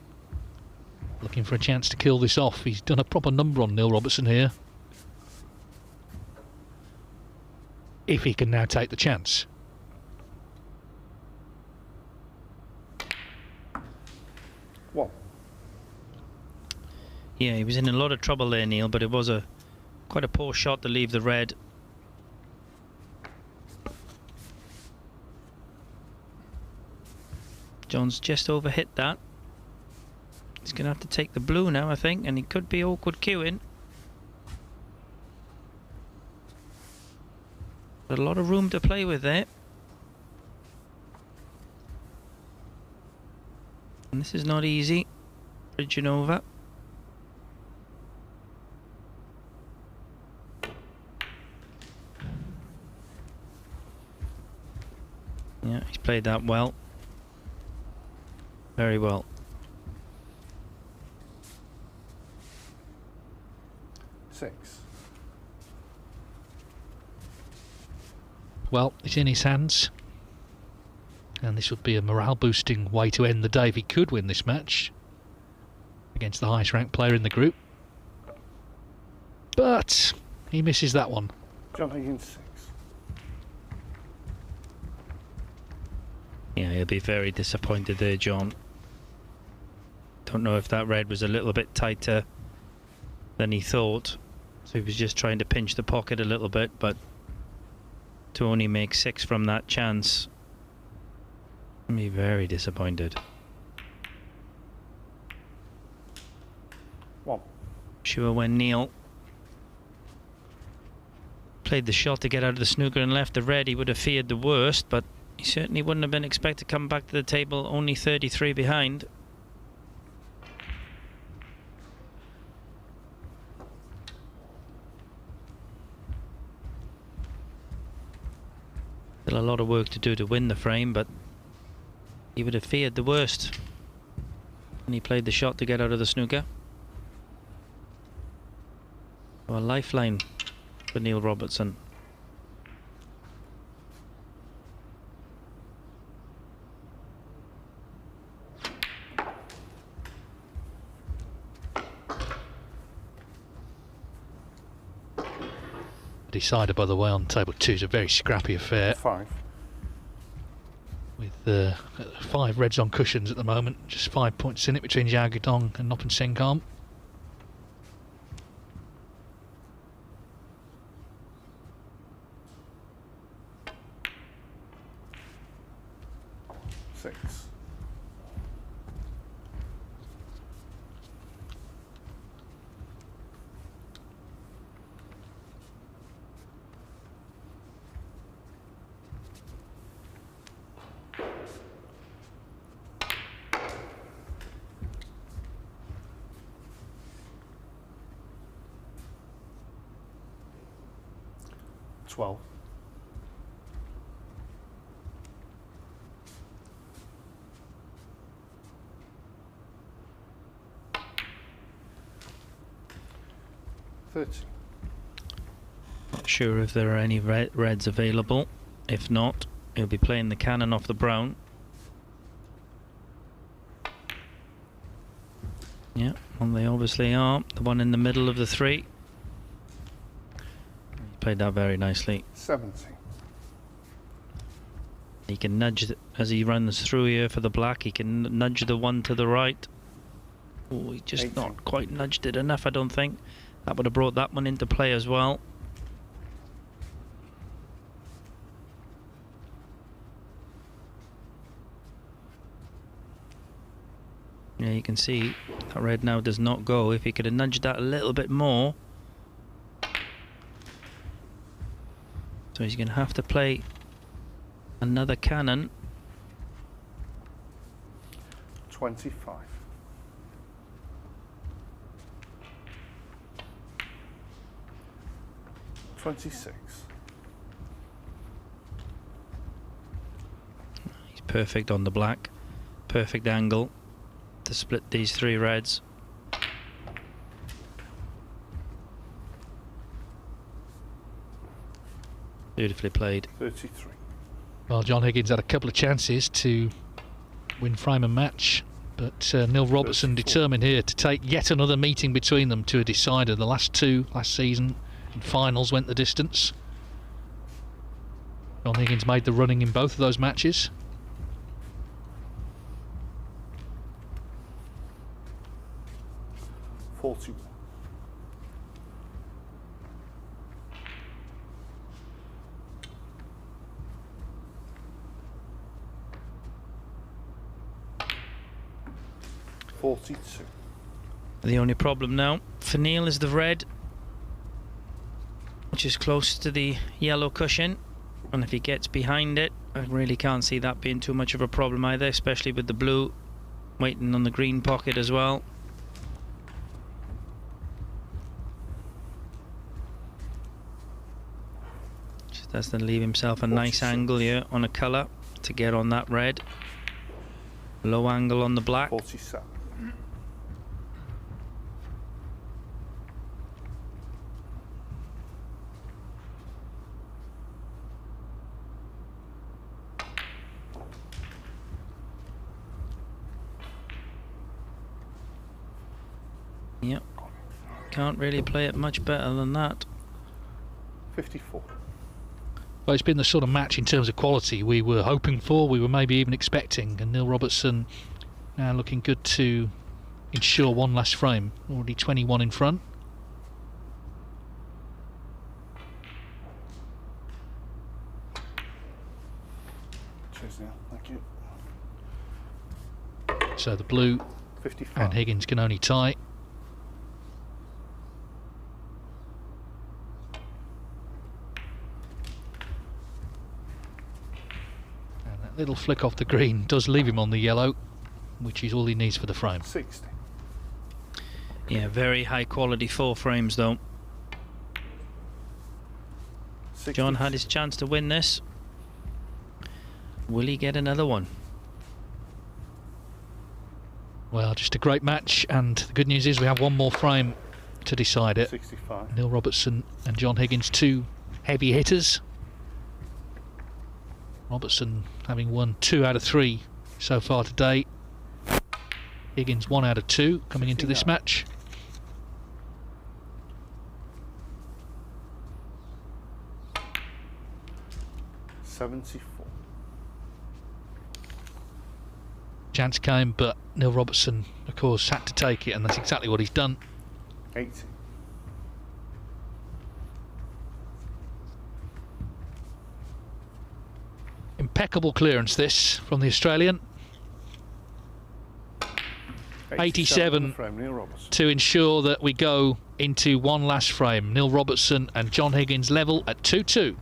Looking for a chance to kill this off. He's done a proper number on Neil Robertson here. If he can now take the chance. One. Yeah, he was in a lot of trouble there, Neil, but it was quite a poor shot to leave the red. John's just overhit that. He's going to have to take the blue now, I think, and he could be awkward queuing. But a lot of room to play with there. And this is not easy. Bridging over. Yeah, he's played that well. Very well. Six. Well, it's in his hands. And this would be a morale boosting way to end the day if he could win this match against the highest ranked player in the group. But he misses that one. John Higgins 6. Yeah, he'll be very disappointed there, John. Don't know if that red was a little bit tighter than he thought. So he was just trying to pinch the pocket a little bit, but to only make 6 from that chance, I'll be very disappointed. 1. Sure, when Neil played the shot to get out of the snooker and left the red, he would have feared the worst, but he certainly wouldn't have been expected to come back to the table only 33 behind. Still a lot of work to do to win the frame, but he would have feared the worst when he played the shot to get out of the snooker. So a lifeline for Neil Robertson. Decided, by the way, on table 2 is a very scrappy affair 5. with 5 reds on cushions at the moment. Just 5 points in it between Zhao Guidong and Noppen Sengham. Six. Twelve. Not sure if there are any reds available. If not, he'll be playing the cannon off the brown. Yeah, well, they obviously are. The one in the middle of the 3. He played that very nicely. 70. He can nudge as he runs through here for the black. He can nudge the one to the right. Oh, he just 18. not quite nudged it enough, I don't think. That would have brought that one into play as well. Yeah, you can see that red now does not go. If he could have nudged that a little bit more. So he's going to have to play another cannon. 25. He's perfect on the black. Perfect angle to split these 3 reds. Beautifully played. 33. Well, John Higgins had a couple of chances to win frame and match, but Neil Robertson 34. determined here to take yet another meeting between them to a decider. The last two last season in finals went the distance. John Higgins made the running in both of those matches. $41. $42. The only problem now for Neil is the red, which is close to the yellow cushion, and if he gets behind it, I really can't see that being too much of a problem either, especially with the blue waiting on the green pocket as well. Just has to leave himself a nice 46. angle here on a colour to get on that red. Low angle on the black. 47. Yep. Can't really play it much better than that. 54. Well, it's been the sort of match in terms of quality we were hoping for, we were maybe even expecting, and Neil Robertson now looking good to ensure one last frame. Already 21 in front. Cheers, Neil. Thank you. So the blue 55. and Higgins can only tie. And that little flick off the green does leave him on the yellow, which is all he needs for the frame. 60. Yeah, very high quality 4 frames though. 60. John had his chance to win this. Will he get another one? Well, just a great match, and the good news is we have one more frame to decide it. 65. Neil Robertson and John Higgins, two heavy hitters. Robertson having won 2 out of 3 so far today. Higgins 1 out of 2 coming into this 69. match. $74. Chance came, but Neil Robertson, of course, had to take it, and that's exactly what he's done. 80. Impeccable clearance this from the Australian. 87 on the frame, Neil Robertson. to ensure that we go into one last frame. Neil Robertson and John Higgins level at 2-2.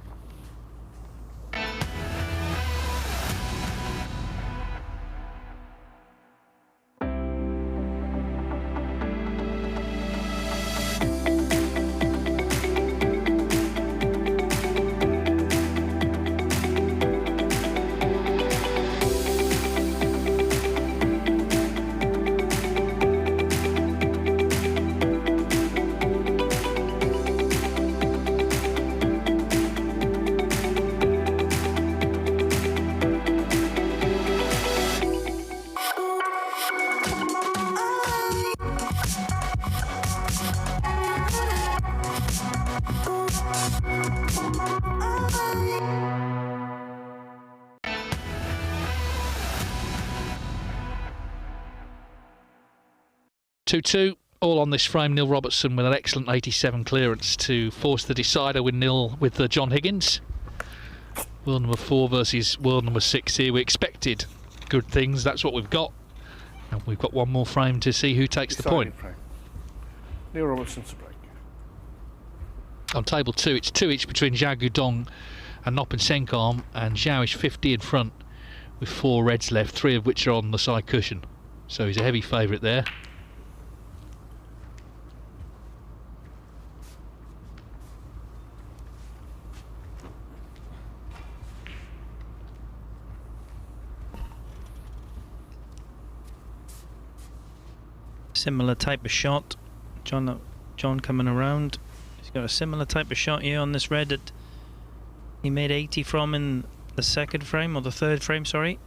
All on this frame. Neil Robertson with an excellent 87 clearance to force the decider with John Higgins. World number 4 versus world number 6 here. We expected good things. That's what we've got. And we've got one more frame to see who takes the point. Frame. Neil Robertson to break. On table 2, it's 2 each between Zhao Gudong and Noppen Senkarm, and Zhao is 50 in front with 4 reds left, 3 of which are on the side cushion. So he's a heavy favourite there. Similar type of shot. John coming around. He's got a similar type of shot here on this red at he made 80 from in the second frame, or the third frame, sorry.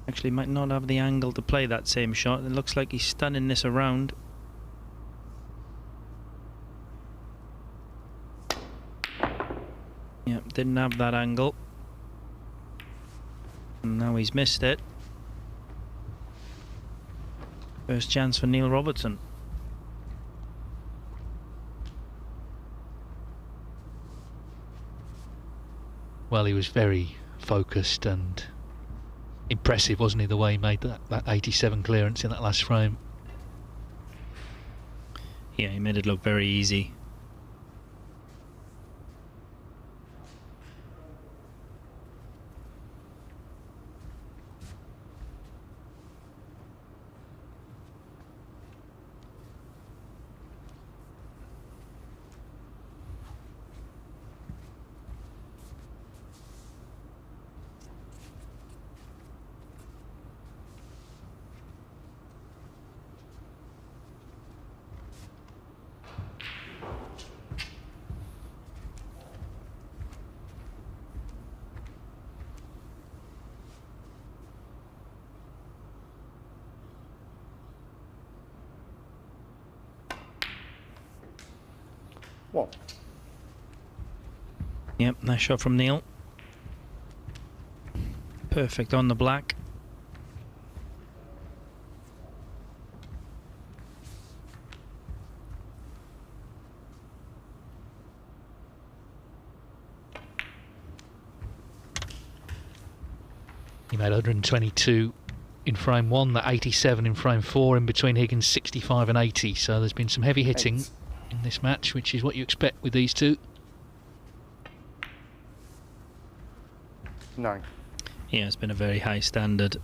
Actually might not have the angle to play that same shot. It looks like he's stunning this around. Yep, didn't have that angle. And now he's missed it. First chance for Neil Robertson. Well, he was very focused and impressive, wasn't he, the way he made that 87 clearance in that last frame. Yeah, he made it look very easy. What? Yep, nice shot from Neil. Perfect on the black. He made 122 in frame 1, that 87 in frame 4, in between Higgins 65 and 80, so there's been some heavy hitting in this match, which is what you expect with these two. 9. Yeah, it's been a very high standard.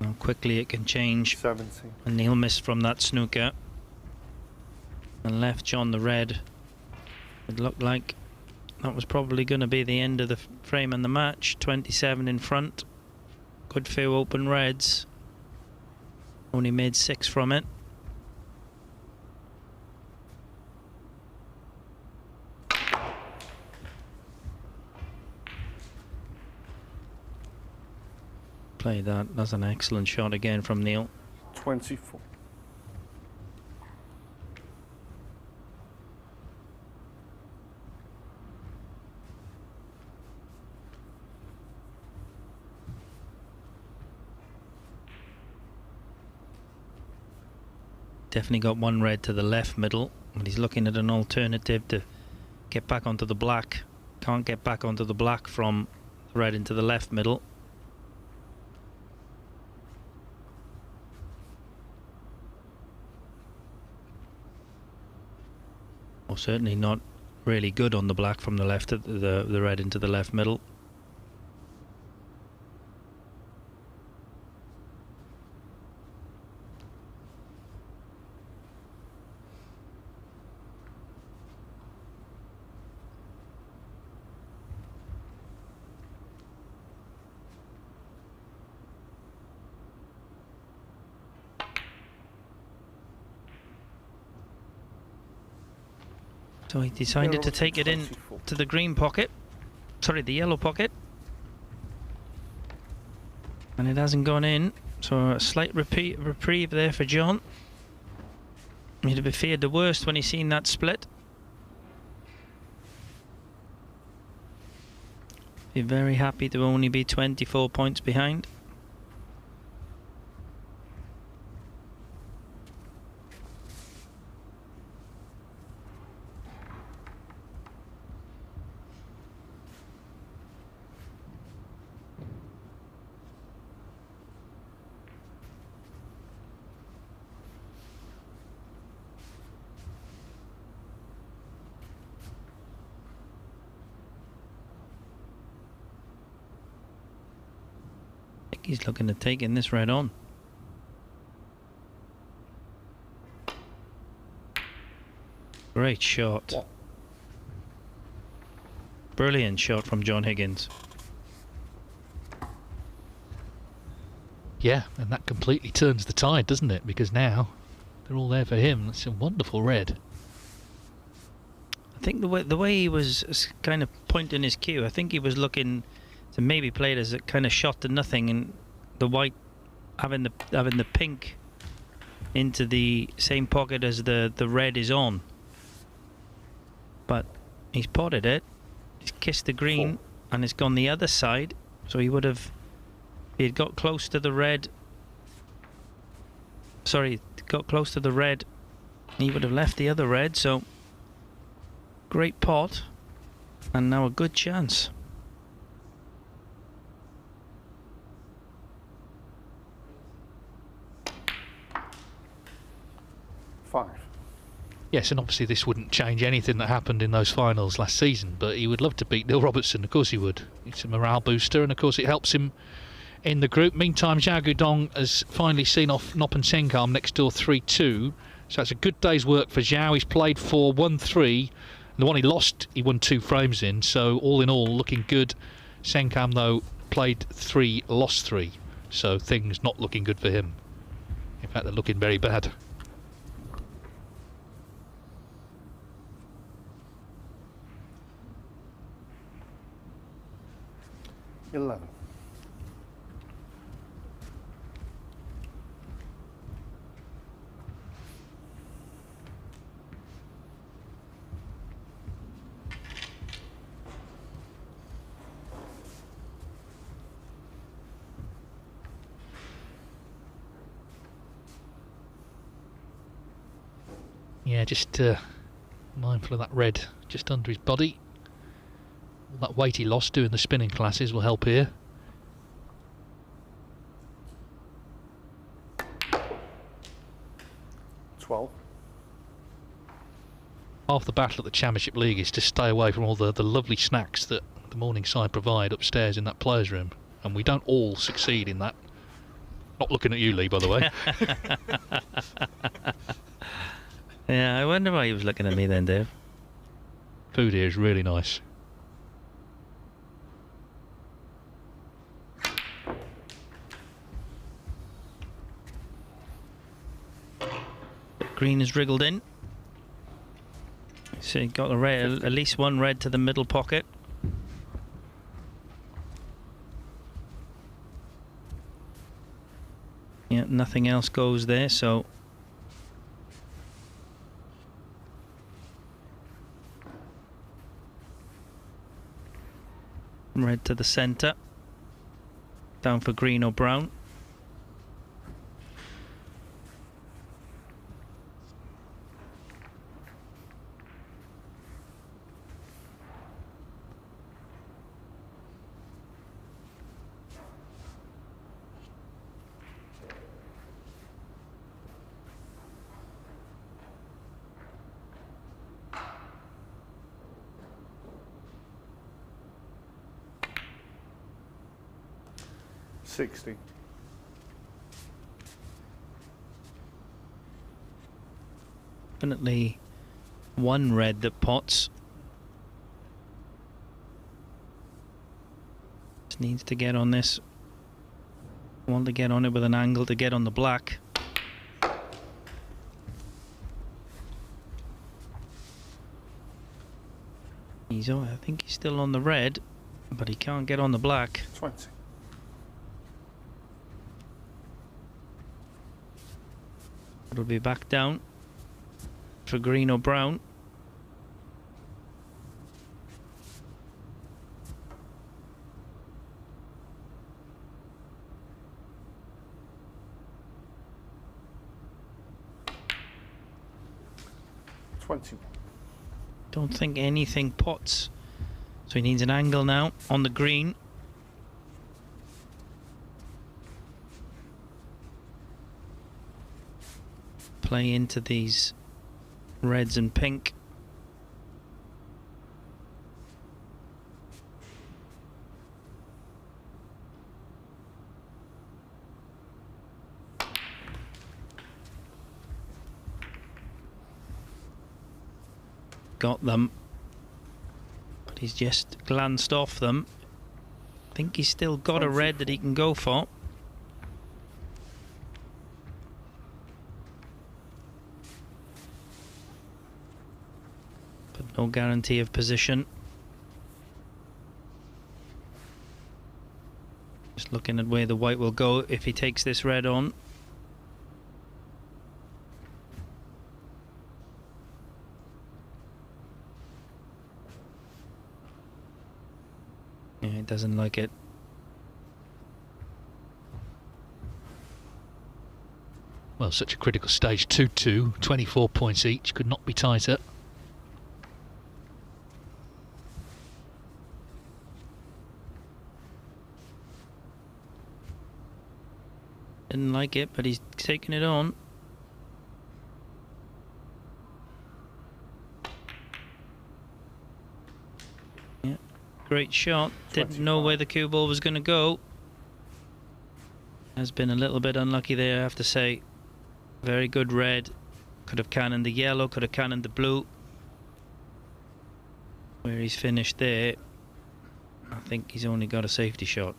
How quickly it can change. 70. And Neil missed from that snooker and left John the red. It looked like that was probably going to be the end of the frame and the match. 27 in front. Good few open reds. Only made 6 from it. Play that. That's an excellent shot again from Neil. 24. Definitely got one red to the left middle, and he's looking at an alternative to get back onto the black. Can't get back onto the black from the red into the left middle. Or certainly not really good on the black from the left, the red into the left middle. So he decided to take it in to the green pocket. Sorry, the yellow pocket. And it hasn't gone in. So a slight reprieve there for John. He'd have feared the worst when he seen that split. Be very happy to only be 24 points behind. He's looking to take in this red on. Great shot. What? Brilliant shot from John Higgins. Yeah, and that completely turns the tide, doesn't it? Because now they're all there for him. It's a wonderful red. I think the way he was kind of pointing his cue, I think he was looking to maybe play it as a kind of shot to nothing, and the white having the pink into the same pocket as the red is on. But he's potted it. He's kissed the green, and it's gone the other side. So he would have. He had got close to the red. Sorry, got close to the red. He would have left the other red. So great pot, and now a good chance. Five. Yes, and obviously this wouldn't change anything that happened in those finals last season, but he would love to beat Neil Robertson. Of course he would. It's a morale booster, and of course it helps him in the group. Meantime, Zhao Guodong has finally seen off Noppen Senkam next door 3-2. So it's a good day's work for Zhao. He's played 4, 1-3. The one he lost, he won 2 frames in. So all in all, looking good. Senkam, though, played 3, lost 3. So things not looking good for him. In fact, they're looking very bad. $11. Yeah, just mindful of that red just under his body. All that weight he lost doing the spinning classes will help here. Half the battle at the Championship League is to stay away from all the lovely snacks that the Morningside provide upstairs in that players' room, and we don't all succeed in that. Not looking at you, Lee, by the way. Yeah, I wonder why he was looking at me then, Dave. Food here is really nice. Green is wriggled in. So he got a red, at least one red to the middle pocket. Yeah, nothing else goes there, so red to the centre. Down for green or brown. $60. Definitely one red that pots. Just needs to get on this. Want to get on it with an angle to get on the black. I think he's still on the red, but he can't get on the black. 20. It'll be back down for green or brown. Don't think anything pots. So he needs an angle now on the green. Play into these reds and pink. got them, but he's just glanced off them. I think he's still got a red that he can go for. But no guarantee of position. Just looking at where the white will go if he takes this red on. Yeah, he doesn't like it. Well, such a critical stage, 2-2, 24 points each, could not be tighter. Didn't like it, but he's taking it on. Yeah, great shot. Didn't know where the cue ball was going to go. Has been a little bit unlucky there, I have to say. Very good red. Could have cannoned the yellow, could have cannoned the blue. Where he's finished there, I think he's only got a safety shot.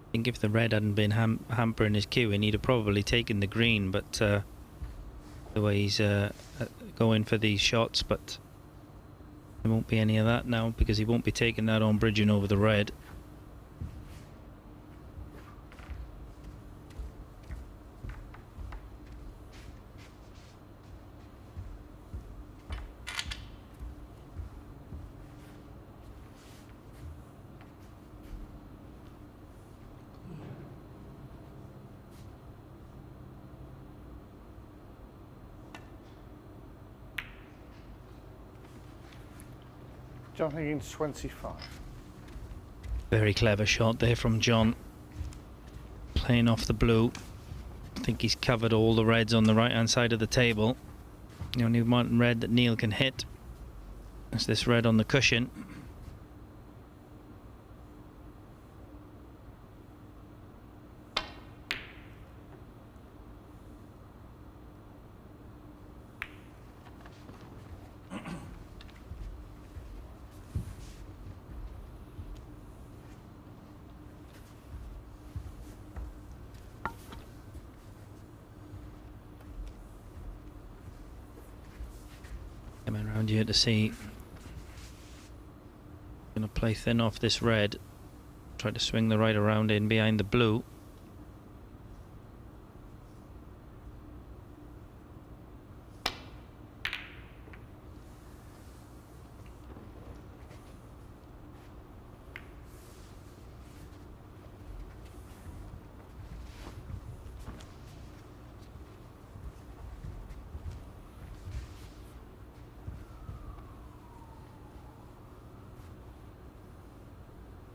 I think if the red hadn't been hampering his cueing, he'd have probably taken the green, but the way he's going for these shots, but there won't be any of that now because he won't be taking that on bridging over the red. John Higgins, 25. Very clever shot there from John. Playing off the blue. I think he's covered all the reds on the right hand side of the table. The only one red that Neil can hit is this red on the cushion. Coming around here to see. Gonna play thin off this red. Try to swing the right around in behind the blue.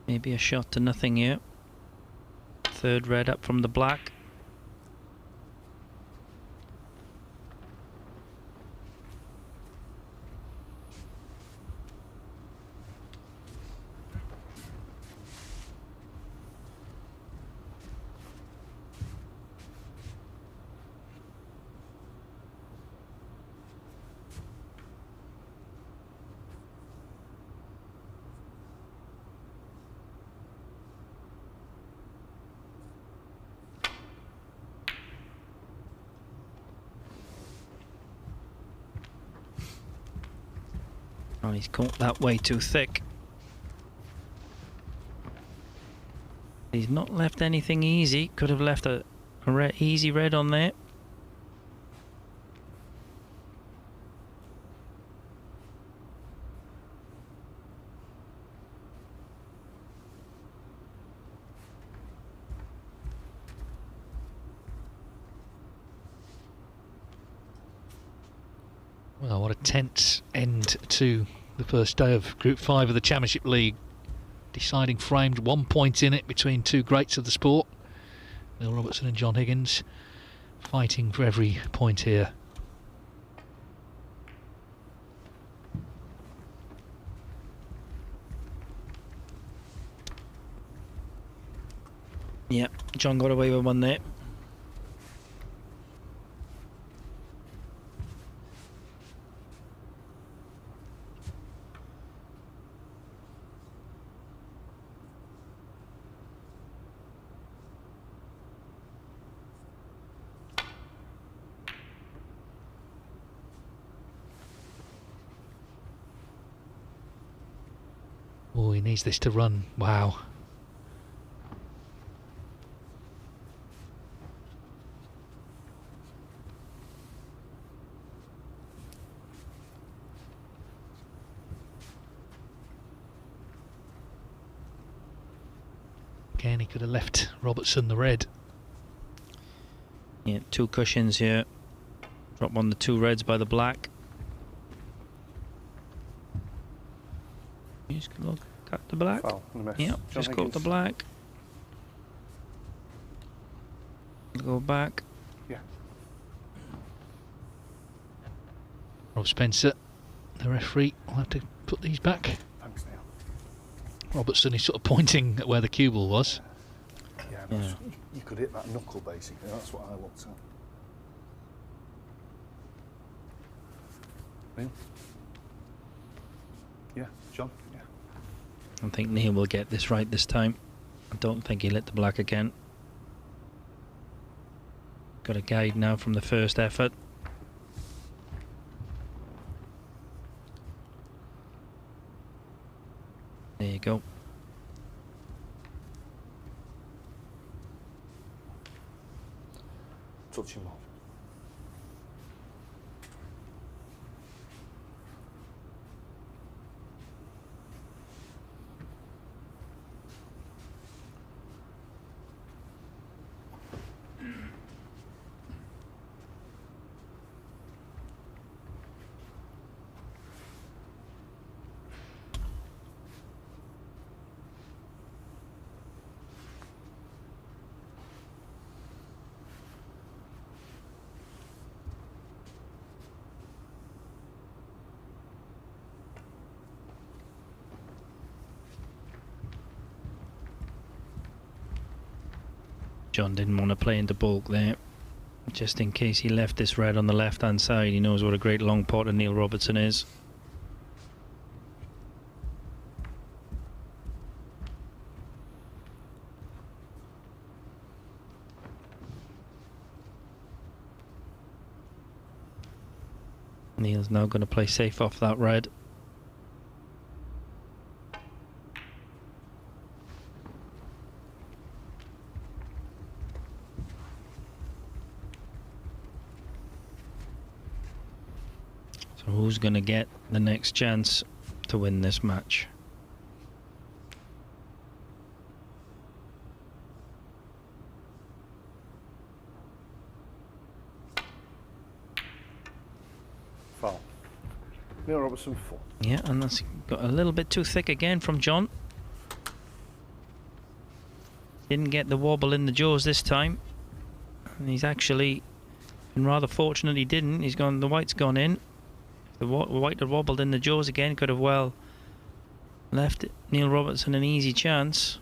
Maybe a shot to nothing here. Third red up from the black. Oh, he's caught that way too thick. He's not left anything easy. Could have left a easy red on there. Well, what a tense end to the first day of Group 5 of the Championship League. Deciding framed, 1 point in it between two greats of the sport, Neil Robertson and John Higgins, fighting for every point here. Yeah, John got away with one there. Oh, he needs this to run. Wow. Again, he could have left Robertson the red. Yeah, 2 cushions here. Drop on the 2 reds by the black. You just look at the black. Foul and a miss. Yeah, John just Higgins. got the black. Go back. Yeah. Rob Spencer, the referee, will have to put these back. Thanks, Neil. Robertson is sort of pointing at where the cue ball was. Yeah, Yeah. you could hit that knuckle basically. That's what I looked at. Neil? Yeah, John? Yeah. I think Neil will get this right this time. I don't think he lit the black again. Got a guide now from the first effort. There you go. Touch him off. John didn't want to play into bulk there. Just in case he left this red on the left hand side, he knows what a great long potter Neil Robertson is. Neil's now going to play safe off that red. So who's going to get the next chance to win this match? Foul. Neil Robertson, 4. Yeah, and that's got a little bit too thick again from John. Didn't get the wobble in the jaws this time. And he's actually been rather fortunate he didn't. He's gone, the white's gone in. The white had wobbled in the jaws again. Could have well left Neil Robertson an easy chance.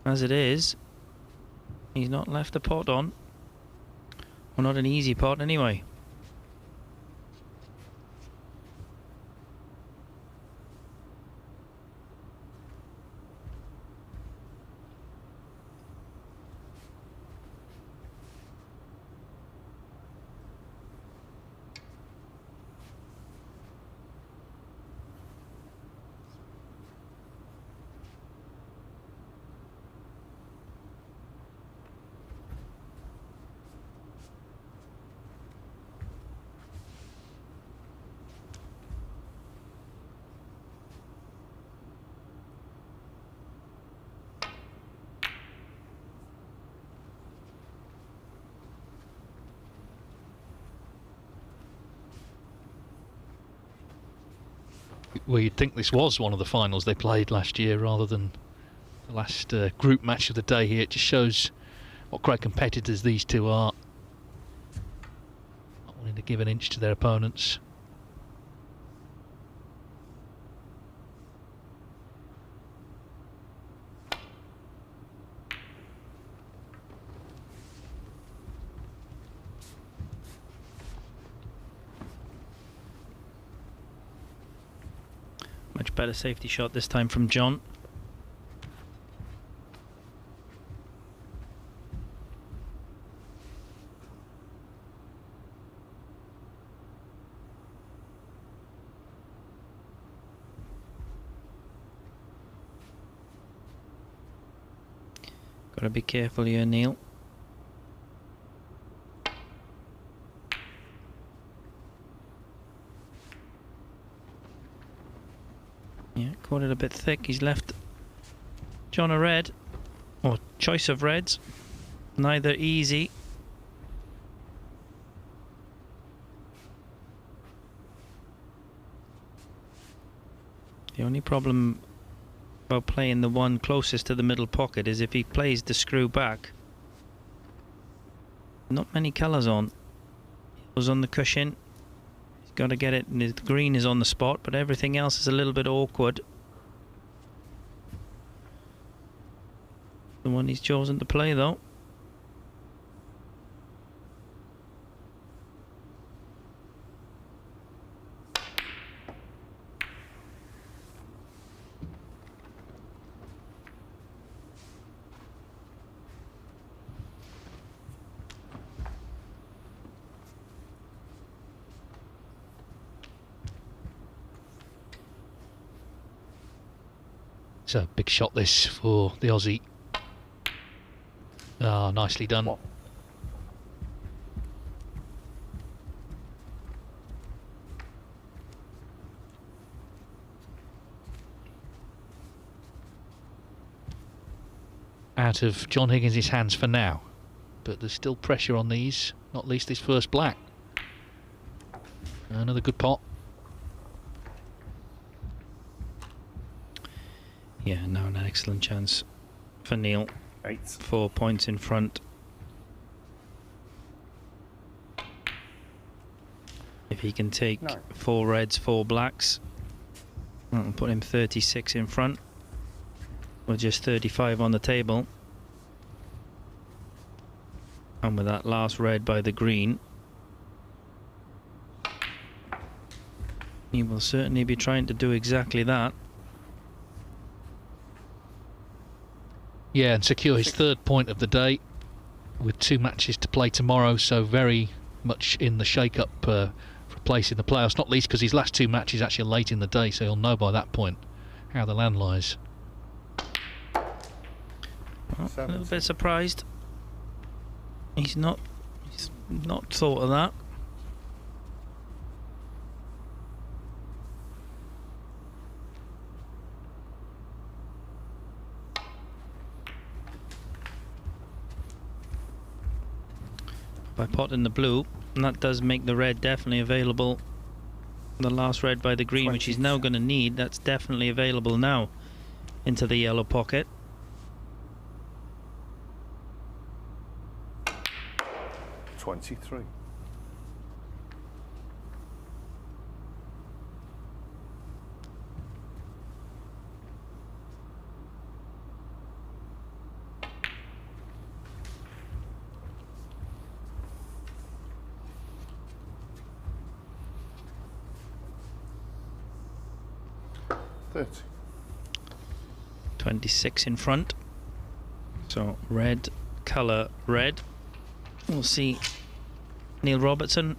As it is, he's not left the pot on. Well, not an easy pot anyway. Well, you'd think this was one of the finals they played last year rather than the last group match of the day here. It just shows what great competitors these two are. Not wanting to give an inch to their opponents. better safety shot this time from John. Gotta be careful here, Neil. Yeah, caught it a bit thick. He's left John a red, or choice of reds. Neither easy. The only problem about playing the one closest to the middle pocket is if he plays the screw back. Not many colours on. Yellow's on the cushion. He's got to get it, and the green is on the spot, but everything else is a little bit awkward. The one he's chosen to play, though. It's a big shot this for the Aussie. Ah, nicely done. What? Out of John Higgins' hands for now, but there's still pressure on these, not least this first black. Another good pot. Yeah, now an excellent chance for Neil. 8. 4 points in front. If he can take 9. 4 reds, 4 blacks, that'll put him 36 in front. With just 35 on the table. And with that last red by the green, he will certainly be trying to do exactly that. Yeah, and secure his third point of the day with 2 matches to play tomorrow, so very much in the shake-up for a place in the playoffs, not least because his last 2 matches actually are late in the day, so he'll know by that point how the land lies. Well, a little bit surprised. He's not thought of that. By potting the blue, and that does make the red definitely available. The last red by the green, which he's now going to need, that's definitely available now into the yellow pocket. $23. $30. 26 in front. So red, colour red. We'll see Neil Robertson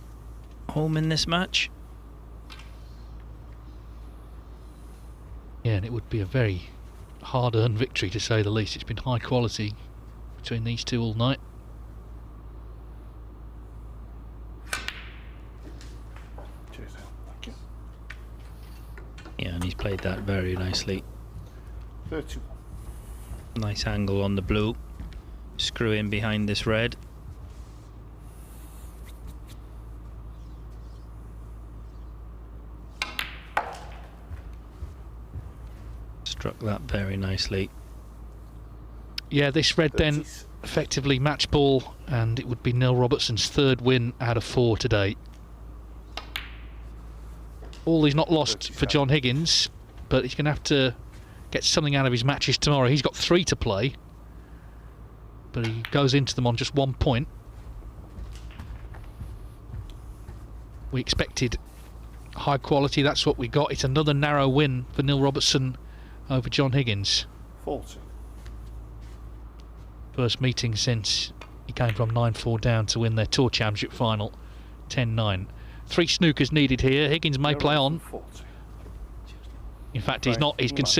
home in this match. Yeah, and it would be a very hard-earned victory to say the least. It's been high quality between these two all night. Cheers, Al. Thank you. Yeah, and he's played that very nicely. 31. Nice angle on the blue. Screw in behind this red. Struck that very nicely. Yeah, this red then effectively match ball, and it would be Neil Robertson's 3rd win out of 4 today. All is not lost for John Higgins, but he's going to have to get something out of his matches tomorrow. He's got 3 to play, but he goes into them on just 1 point. We expected high quality. That's what we got. It's another narrow win for Neil Robertson over John Higgins. 40. First meeting since he came from 9-4 down to win their Tour Championship final, 10-9. 3 snookers needed here. Higgins may play on. 40. In fact, he's not. He's conceded.